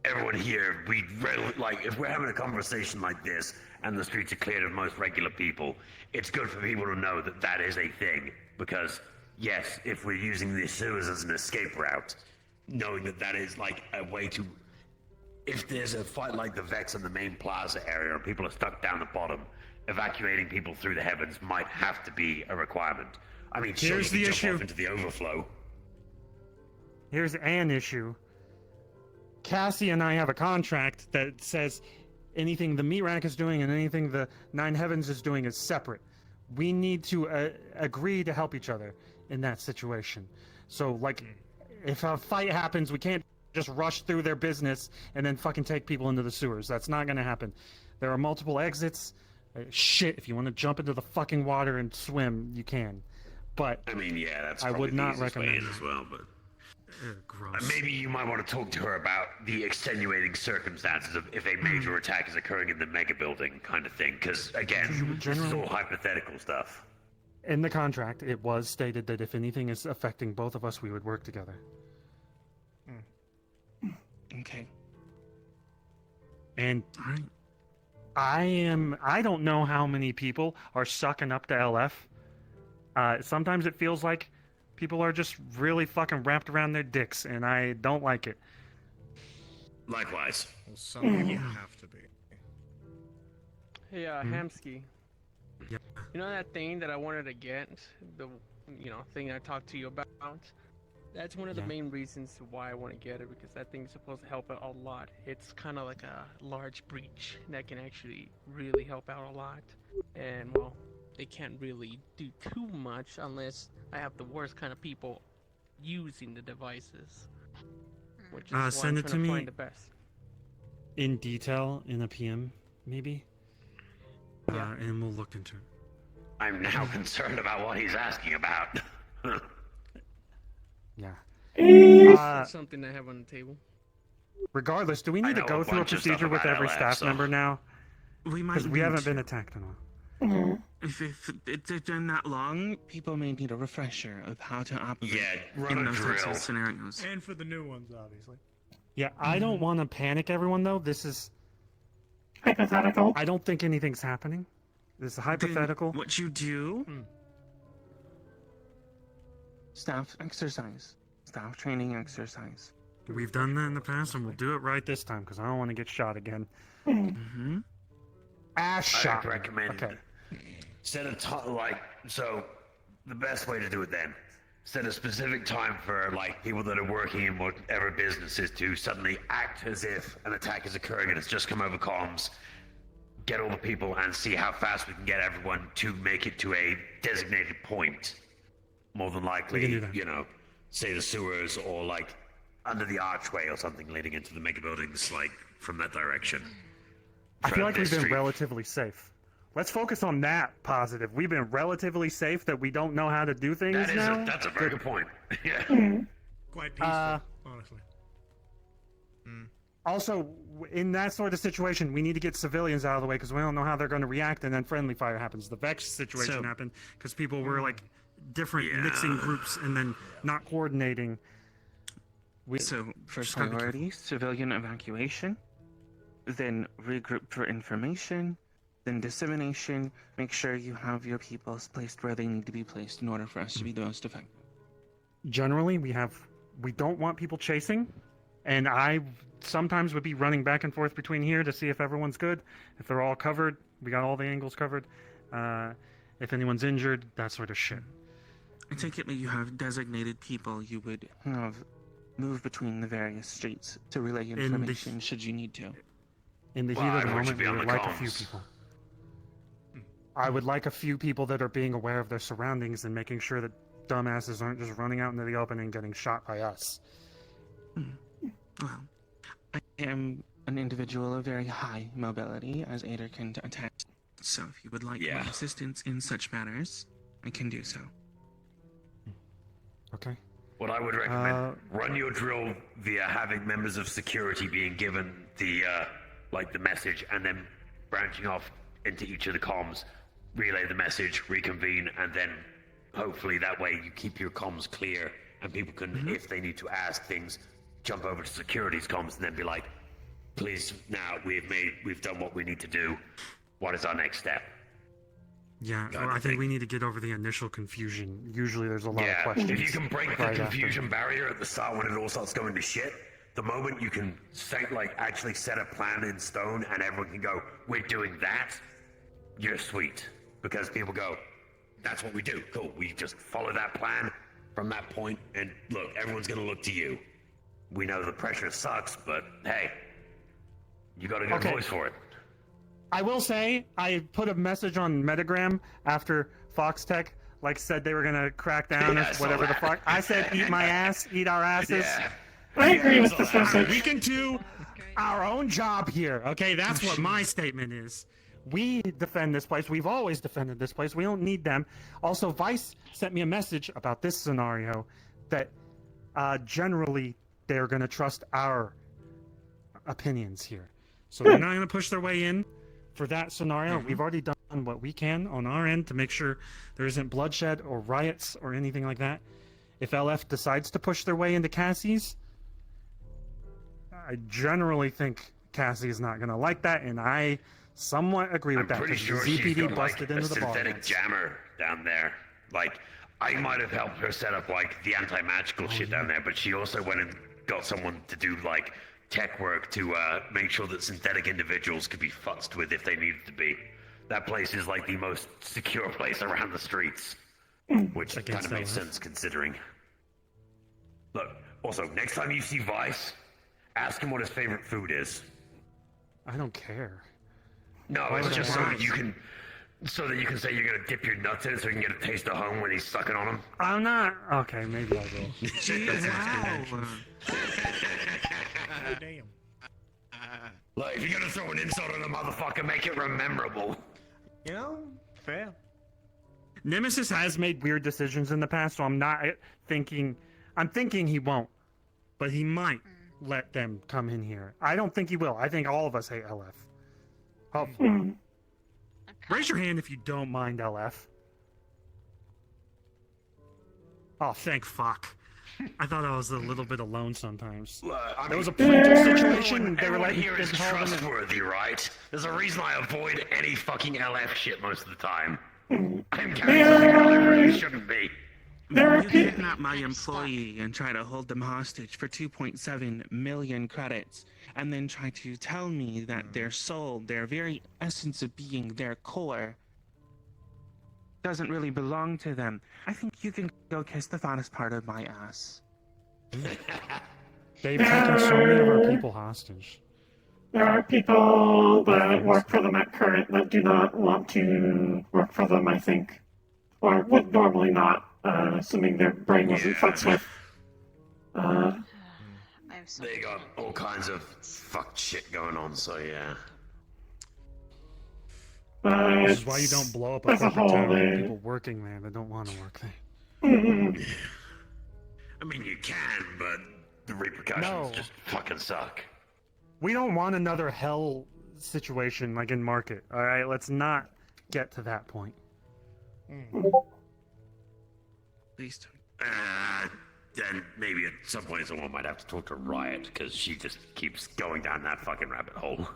everyone here, like if we're having a conversation like this and the streets are cleared of most regular people, it's good for people to know that that is a thing. Because yes, if we're using the sewers as an escape route, knowing that that is like a way to, if there's a fight like the Vex in the main plaza area and people are stuck down the bottom, evacuating people through the heavens might have to be a requirement. I mean, sure, Here's you the can jump issue. off into the overflow. Here's an issue. Cassie and I have a contract that says anything the meat rack is doing and anything the Nine Heavens is doing is separate. We need to agree to help each other in that situation. So, like, if a fight happens, we can't just rush through their business and then fucking take people into the sewers. That's not gonna happen. There are multiple exits. Shit, if you want to jump into the fucking water and swim, you can. But I mean, yeah, that's I probably would the not easiest way recommend in as well, but gross. maybe you might want to talk to her about the extenuating circumstances of if a major attack is occurring in the mega building kind of thing, because again, this is all hypothetical stuff. In the contract, it was stated that if anything is affecting both of us, we would work together. okay. And I don't know how many people are sucking up to LF. Sometimes it feels like people are just really fucking wrapped around their dicks, and I don't like it. Likewise. Well, some people have to be. Hey, Hamsky. Yep. You know that thing that I wanted to get? The, thing I talked to you about? That's one of the main reasons why I want to get it, because that thing's supposed to help out a lot. It's kind of like a large breach that can actually really help out a lot. And, well, it can't really do too much unless I have the worst kind of people using the devices. Which is why Send I'm it trying to to me find the best. in detail in a PM, maybe? And we'll look into it. I'm now concerned about what he's asking about. Yeah. It's something I have on the table. Regardless, do we need to know go a through a bunch of stuff procedure with about every LF, staff so- member now? We might Because we need haven't to. been attacked in a while. If it's been that long, people may need a refresher of how to operate run in a those types drill. of scenarios. And for the new ones, obviously. Yeah, I don't want to panic everyone, though. This is hypothetical. I don't think anything's happening. This is hypothetical. What you do? Staff exercise. Staff training exercise. We've done that in the past, and we'll do it right this time, because I don't want to get shot again. Mm-hmm. Ass shot. I'd recommend set a time, so the best way to do it then, set a specific time for people that are working in whatever businesses to suddenly act as if an attack is occurring and it's just come over comms, get all the people and see how fast we can get everyone to make it to a designated point. More than likely, We can do that. Say the sewers or under the archway or something leading into the mega buildings, from that direction. I feel like we've been Street. relatively safe. Let's focus on that positive. We've been relatively safe that we don't know how to do things now. That's a very good point. Yeah. Quite peaceful, honestly. Also, in that sort of situation, we need to get civilians out of the way because we don't know how they're going to react, and then friendly fire happens. The Vex situation happened because people were different mixing groups and then not coordinating. So, first just gotta be priority, civilian evacuation, then regroup for information, then dissemination. Make sure you have your people placed where they need to be placed in order for us to be the most effective. Generally, we don't want people chasing, and I sometimes would be running back and forth between here to see if everyone's good, if they're all covered, we got all the angles covered, if anyone's injured, that sort of shit. I take it that you have designated people you would have move between the various streets to relay information should you need to. In the heat of the moment, we would like a few people. I would like a few people that are being aware of their surroundings and making sure that dumbasses aren't just running out into the open and getting shot by us. Well, I am an individual of very high mobility, as Ader can attest. So if you would like my assistance in such matters, I can do so. Okay. What I would recommend, run your drill via having members of security being given the the message and then branching off into each of the comms, relay the message, reconvene, and then hopefully that way you keep your comms clear and people can, if they need to ask things, jump over to security's comms and then be like, please, now we've done what we need to do. What is our next step? Yeah, well, I think we need to get over the initial confusion. Usually there's a lot of questions. If you can break the right confusion barrier at the start when it all starts going to shit, the moment you can actually set a plan in stone and everyone can go, we're doing that, you're sweet. Because people go, that's what we do. Cool. We just follow that plan from that point, and look, everyone's gonna look to you. We know the pressure sucks, but hey, you got a good voice for it. I will say, I put a message on Metagram after Fox Tech said they were gonna crack down or whatever the fuck. I said, eat my ass, eat our asses. Yeah. I agree with this message. We can do our own job here, okay? That's what my statement is. We defend this place. We've always defended this place. We don't need them. Also, Vice sent me a message about this scenario that generally they're going to trust our opinions here. So they're not going to push their way in for that scenario. We've already done what we can on our end to make sure there isn't bloodshed or riots or anything like that. If LF decides to push their way into Cassie's, I generally think Cassie is not going to like that, and I somewhat agree with that. I'm pretty sure the she's ZPD got busted a into the bar. synthetic jammer down there. I might have helped her set up the anti-magical shit down there, but she also went and got someone to do tech work to make sure that synthetic individuals could be futzed with if they needed to be. That place is the most secure place around the streets, which kind of makes sense considering. Look, also, next time you see Vice, ask him what his favorite food is. I don't care. No, it's just so that you can say you're gonna dip your nuts in it so you can get a taste of home when he's sucking on them. I'm not. Okay, maybe I will. Damn. Look, if you're gonna throw an insult on a motherfucker, make it memorable. You know, fair. Nemesis has made weird decisions in the past, so I'm thinking he won't, but he might let them come in here. I don't think he will. I think all of us hate LF. Hopefully. Raise your hand if you don't mind LF. Oh, thank fuck. I thought I was a little bit alone sometimes. There was a plaintiff situation. They were Everyone like, here is trustworthy, right? There's a reason I avoid any fucking LF shit most of the time. I'm carrying something I really shouldn't be. You kidnap my employee and try to hold them hostage for 2.7 million credits, and then try to tell me that their soul, their very essence of being, their core, doesn't really belong to them. I think you can go kiss the fattest part of my ass. They've taken so many of our people hostage. There are people that work for them at current that do not want to work for them, I think. Or would normally not, assuming their brain wasn't fucked with. They got all kinds of fucked shit going on, so yeah. This is why you don't blow up a corporate town with people working there that don't want to work there. I mean, you can, but the repercussions just fucking suck. We don't want another hell situation like in Market, alright? Let's not get to that point. Please don't. Then maybe at some point someone might have to talk to Riot, because she just keeps going down that fucking rabbit hole.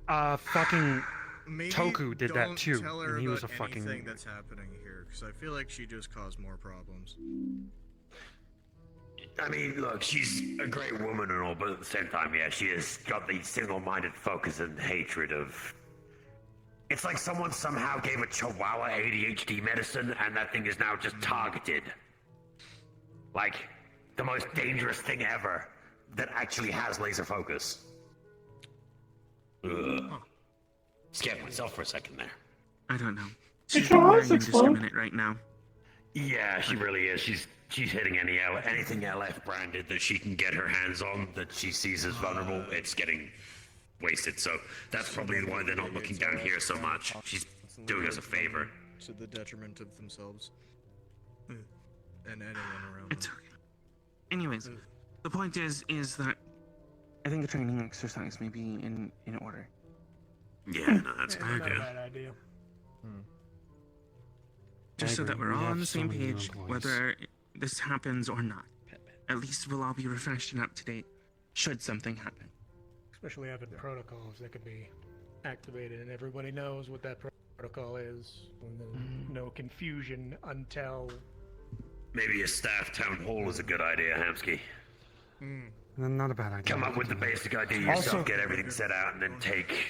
Fucking Maybe Toku did that don't too, tell her and he was a about fucking... anything that's happening here, because I feel like she just caused more problems. I mean, look, she's a great woman and all, but at the same time, yeah, she has got the single-minded focus and hatred of... It's like someone somehow gave a chihuahua ADHD medicine, and that thing is now just targeted. Like, the most dangerous thing ever that actually has laser focus. Ugh. Scared myself for a second there. I don't know. She's very indiscriminate right now. Yeah, she really is. She's hitting anything LF branded that she can get her hands on that she sees as vulnerable. It's getting wasted. So that's probably why they're not looking down here so much. She's doing us a favor. To the detriment of themselves. And anyone around It's okay. Anyways, the point is that I think the training exercise may be in order. Yeah, no, that's a Not good a idea. bad idea. Just so agree, that we're we all have on the so same many new page, employees. whether this happens or not. At least we'll all be refreshed and up to date, should something happen. Especially having protocols that could be activated, and everybody knows what that protocol is. And then no confusion until. Maybe a staff town hall is a good idea, Hamsky. Not a bad idea. Come up with the basic idea yourself, get everything set out, and then take,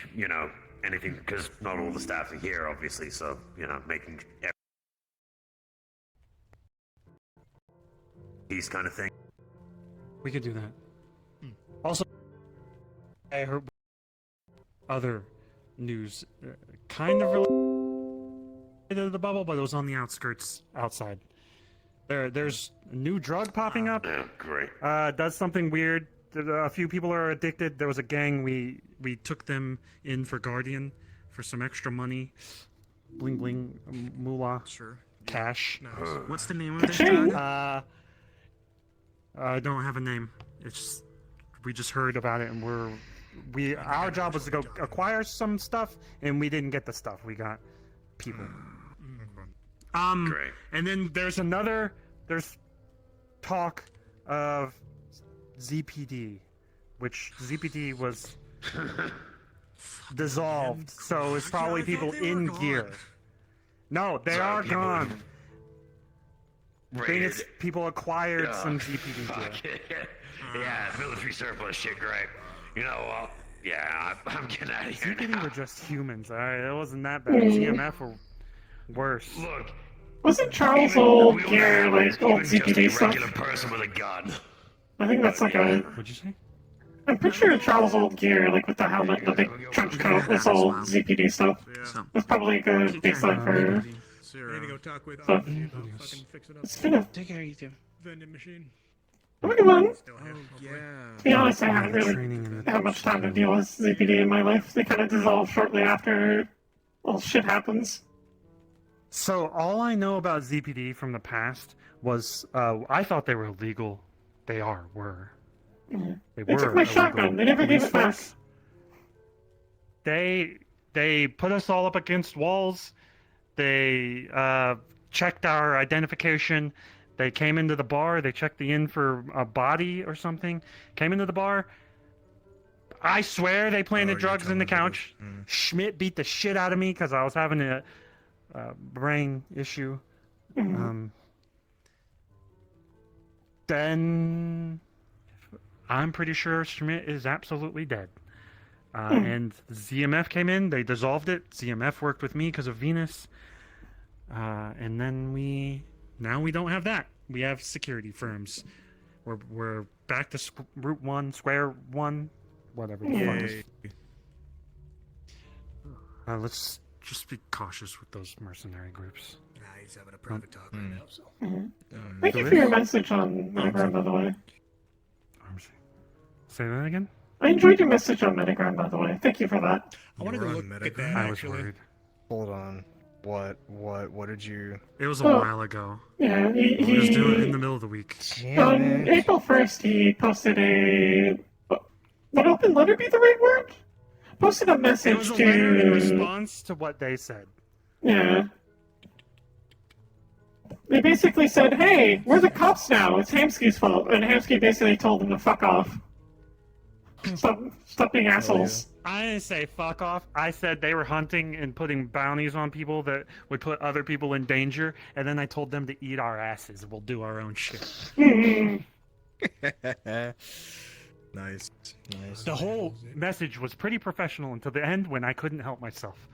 anything, because not all the staff are here, obviously, so, making these kind of thing. We could do that. Also, I heard other news, kind of related to the bubble, but it was on the outskirts outside. There's a new drug popping up. Oh, great. Does something weird. A few people are addicted. There was a gang. We took them in for Guardian for some extra money. Bling bling, moolah. Sure. Cash. Nice. What's the name of this drug? I don't have a name. It's we just heard about it, and our job was to go acquire some stuff, and we didn't get the stuff. We got people. Great. And then there's talk of ZPD, which ZPD was dissolved, so it's probably people in gear. No, they are gone. I think it's people acquired some ZPD gear. Yeah, military surplus shit, great. I'm getting out of here ZPD now. were just humans, alright? It wasn't that bad. GMF were worse. Look, Wasn't Charles old gear like old just a ZPD stuff? regular person with a gun. I think that's like a. What'd you say? I'm pretty sure Charles old gear, like with the helmet and the big trench coat, is all ZPD stuff. That's probably a good baseline for. I need to go talk with stuff. fucking fix it up. It's been a. Take care, you two. Vending machine. Look at one. Yeah. To be honest, I haven't really had much time to deal with ZPD in my life. They kind of dissolve shortly after all shit happens. So all I know about ZPD from the past was I thought they were illegal. They were. They They were took my illegal. shotgun. They never gave it back. They put us all up against walls. They checked our identification. They came into the bar. They checked the inn for a body or something. Came into the bar. I swear they planted drugs in the couch. Schmidt beat the shit out of me because I was having a brain issue. Then I'm pretty sure Schmidt is absolutely dead. And ZMF came in. They dissolved it. ZMF worked with me because of Venus. And then now we don't have that. We have security firms. We're back to route one, square one, whatever the fuck is. Let's just be cautious with those mercenary groups. Nah, he's having a private talk right now, so. Thank you for your message on Metagram, by the way. Say that again? I enjoyed your message on Metagram, by the way. Thank you for that. I want to go look at that, I was actually. worried. Hold on. What did you... It was a while ago. Yeah, He was doing it in the middle of the week. On April 1st, he posted a... Would open letter be the right word? Posted a message It was a to... letter in response to what they said. Yeah. They basically said, hey, we're the cops now. It's Hamsky's fault. And Hamsky basically told them to fuck off. Stop being assholes. I didn't say fuck off. I said they were hunting and putting bounties on people that would put other people in danger, and then I told them to eat our asses. We'll do our own shit. Nice. The whole message was pretty professional until the end when I couldn't help myself.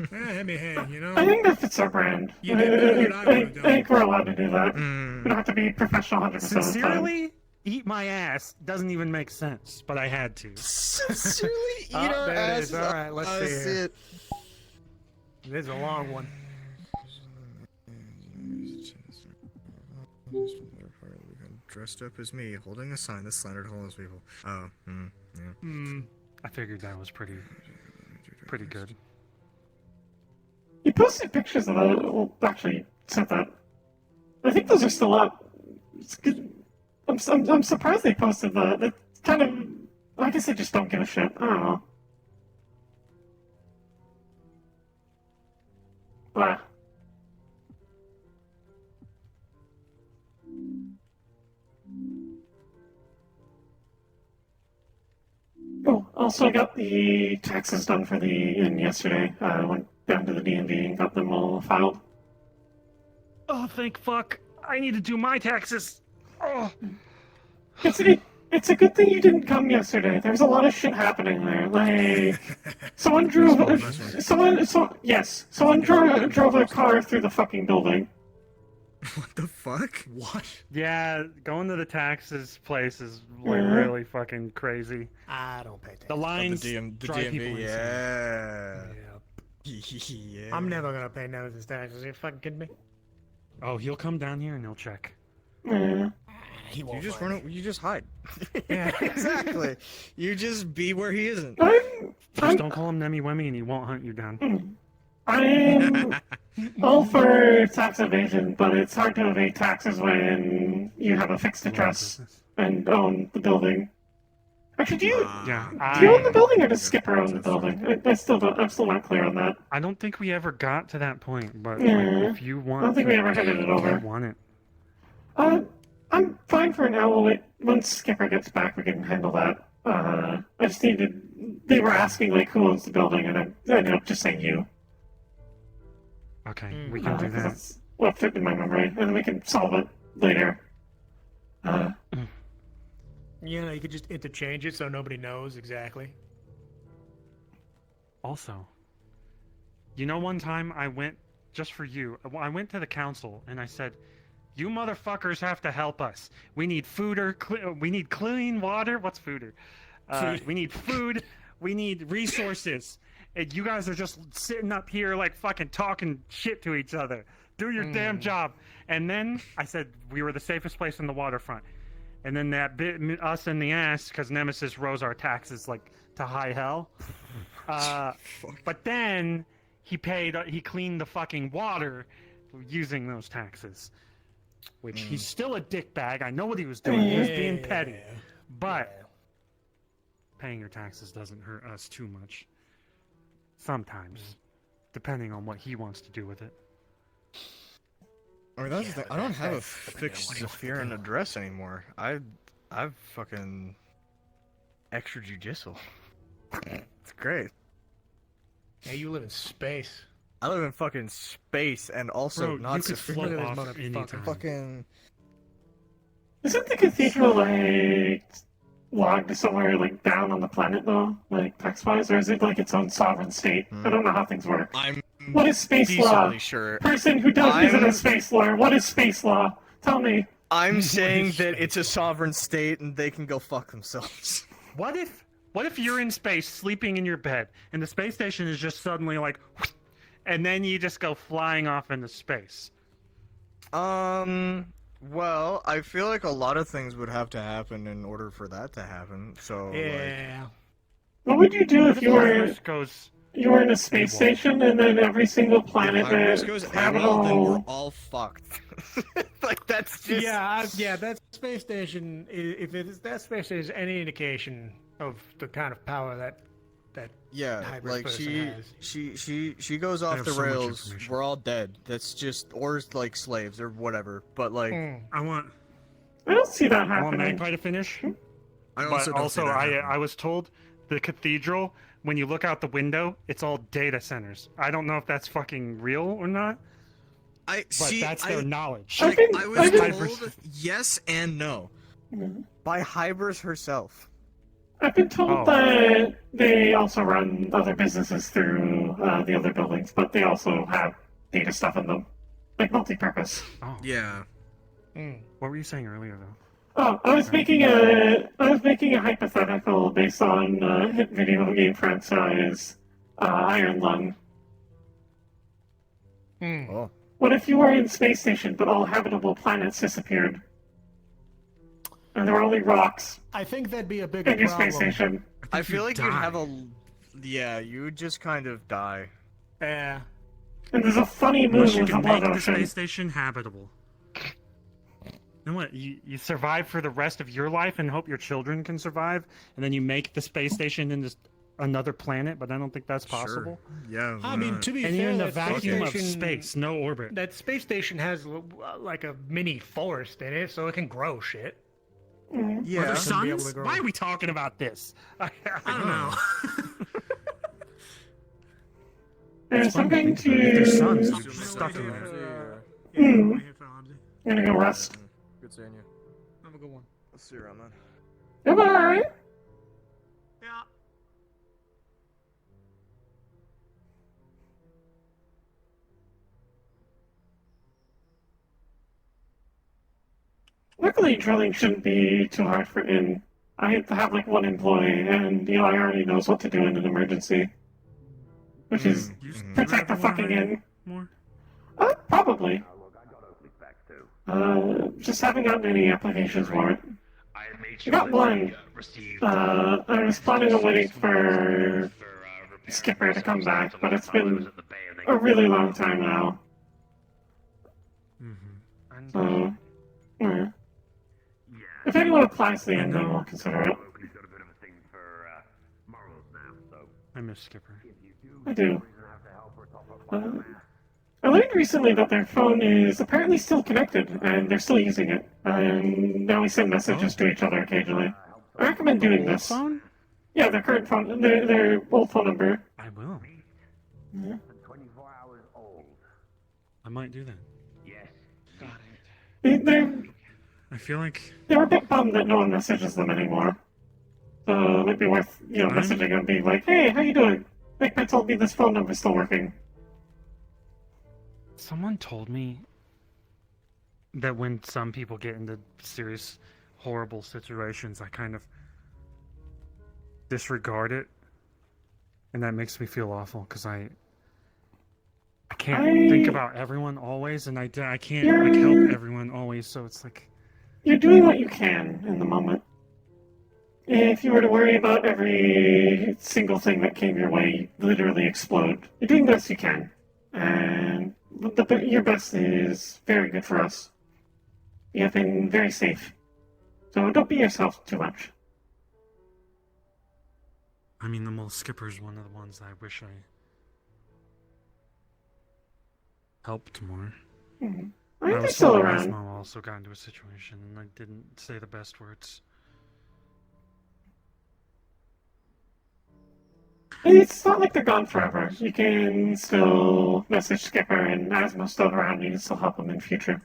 Hey, you know? I think that fits our brand. You did what I I think we're allowed to do that. We don't have to be professional 100% of the time. Sincerely, eat my ass doesn't even make sense, but I had to. Sincerely eat our there it asses. is. All right, let's see here. it. It is a long one. Dressed up as me, holding a sign that slandered homeless people. Oh, yeah. I figured that was pretty good. He posted pictures of that. Well, actually, sent that. I think those are still up. It's good. I'm surprised they posted that. They kind of. I guess they just don't give a shit. I don't know. Blah. Oh, also got the taxes done for the inn yesterday. Went down to the DMV and got them all filed. Oh, thank fuck! I need to do my taxes. Oh. It's a good thing you didn't come yesterday. There's a lot of shit happening there. Like, someone drove a car through the fucking building. What the fuck? What? Yeah, going to the taxes place is like Mhm. really fucking crazy. I don't pay attention. The lines the drive people DMV, insane. yeah. I'm never gonna pay none of this taxes. Are you fucking kidding me? Oh, he'll come down here and he'll check. Mm. He won't You just find run. You just hide. Yeah. Exactly. You just be where he isn't. Just don't call him Nemi Wemmy and he won't hunt you down. I'm all for tax evasion, but it's hard to evade taxes when you have a fixed address and own the building. Actually, do you own the building or does Skipper own the building? I'm still not clear on that. I don't think we ever got to that point, but Yeah. like, if you want, I don't think we ever headed it over. I want it. I'm fine for now. We'll wait. Once Skipper gets back, we can handle that. I just needed. They were asking like who owns the building, and I ended up just saying you. Okay, we can do 'cause that. that's what fit in my memory, and then we can solve it later. You know, you could just interchange it so nobody knows exactly. Also, you know, one time I went just for you. I went to the council and I said, "You motherfuckers have to help us. We need we need clean water. What's fooder? We need food. We need resources. And you guys are just sitting up here like fucking talking shit to each other. Do your damn job." And then I said we were the safest place on the waterfront. And then that bit us in the ass because Nemesis rose our taxes like to high hell. But then he cleaned the fucking water using those taxes. Which he's still a dickbag. I know what he was doing. He was being petty. But paying your taxes doesn't hurt us too much. Sometimes. Depending on what he wants to do with it. I mean, that's the thing. I don't have a fixed Zephyrian address anymore. I've fucking extrajudicial. It's great. Yeah, you live in space. I live in fucking space and also Bro, not you could float Zephyrian. off anytime. Fucking. Isn't the cathedral like logged somewhere like down on the planet though, like tax-wise, or is it like its own sovereign state? I don't know how things work. What is space law? Decently sure. Person who does visit a space law. What is space law? Tell me. I'm saying that it's a sovereign state and they can go fuck themselves. What if you're in space sleeping in your bed and the space station is just suddenly like, and then you just go flying off into space? Well, I feel like a lot of things would have to happen in order for that to happen. So What would you do if you were goes you were in a space station and then every single planet If that goes habitable? then we're all fucked. Like that's just That space station. If that space station is any indication of the kind of power that hybrid like person has. she goes off the rails. We're all dead. That's just or like slaves or whatever. But like I don't see that I want happening. Magpie to finish. I But also don't see that happening. I was told the cathedral, when you look out the window, it's all data centers. I don't know if that's fucking real or not. But that's their knowledge. I was told yes and no by Hybris herself. I've been told that they also run other businesses through the other buildings, but they also have data stuff in them, like multi-purpose. Yeah. What were you saying earlier, though? Oh, I was making a hypothetical based on hit video game franchise Iron Lung. Oh. What if you were in space station, but all habitable planets disappeared, and there were only rocks I think that'd be a bigger in your problem. space station? I feel like you'd have you would just kind of die. Yeah. And there's a funny moon Unless you with a can blood make the ocean. space station habitable. You know what? You survive for the rest of your life and hope your children can survive, and then you make the space station into another planet, but I don't think that's possible. Yeah. I mean, to be And fair, you're in the that vacuum of station- space, no orbit. That space station has like a mini forest in it, so it can grow shit. Yeah. Are there Should be able suns? to grow. Why are we talking about this? I don't know. Yes, I'm going to. If there's suns, you're stuck in there. I'm gonna go rest. Good seeing you. Have a good one. I'll see you around, man. Goodbye. Yeah. Luckily, drilling shouldn't be too hard for in. I have like one employee, and I already knows what to do in an emergency, which is protect the fucking inn. More? Probably. Just haven't gotten any applications for it. I got one. I was planning on waiting for Skipper to come back, but it's been a really long time now. So, yeah. If anyone applies to the end, then we'll consider it. I miss Skipper. I do. I learned recently that their phone is apparently still connected, and they're still using it. And now we send messages to each other occasionally. I recommend doing this. Phone? Yeah, their current phone, their old phone number. I will. Yeah. I might do that. They're I feel like a bit bummed that no one messages them anymore. So it might be worth, messaging them, being like, "Hey, how you doing? Magpie told me this phone number's still working." someone told me that when some people get into serious, horrible situations, I kind of disregard it, and that makes me feel awful because I can't think about everyone always, and I can't like help everyone always. So it's like you're doing what you can in the moment. If you were to worry about every single thing that came your way, you'd literally explode. You're doing the best you can, and your best is very good for us. You have been very safe, so don't be yourself too much. I mean, the Skipper's one of the ones I wish I helped more. Mm-hmm. I They're was still told around. Osmo also got into a situation, and I didn't say the best words. It's not like they're gone forever. You can still message Skipper, and Asmo's still around. You can still help him in future.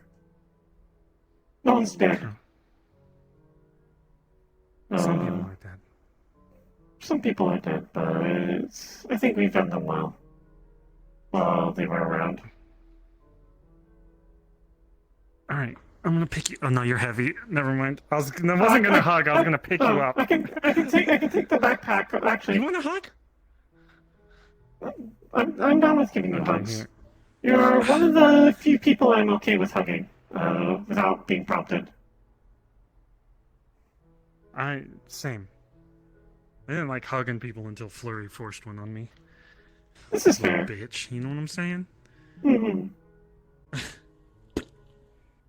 No one's dead. Some people are dead. Some people are dead, but I think we've done them well while they were around. All right, I'm gonna pick you. Oh no, you're heavy. Never mind. I wasn't gonna hug. I was gonna pick you up. I can take the backpack. Actually, you want a hug? I'm down with giving you Okay, hugs. here. You're one of the few people I'm okay with hugging, without being prompted. Same. I didn't like hugging people until Flurry forced one on me. This is Little fair. bitch. You know what I'm saying? Mm-hmm.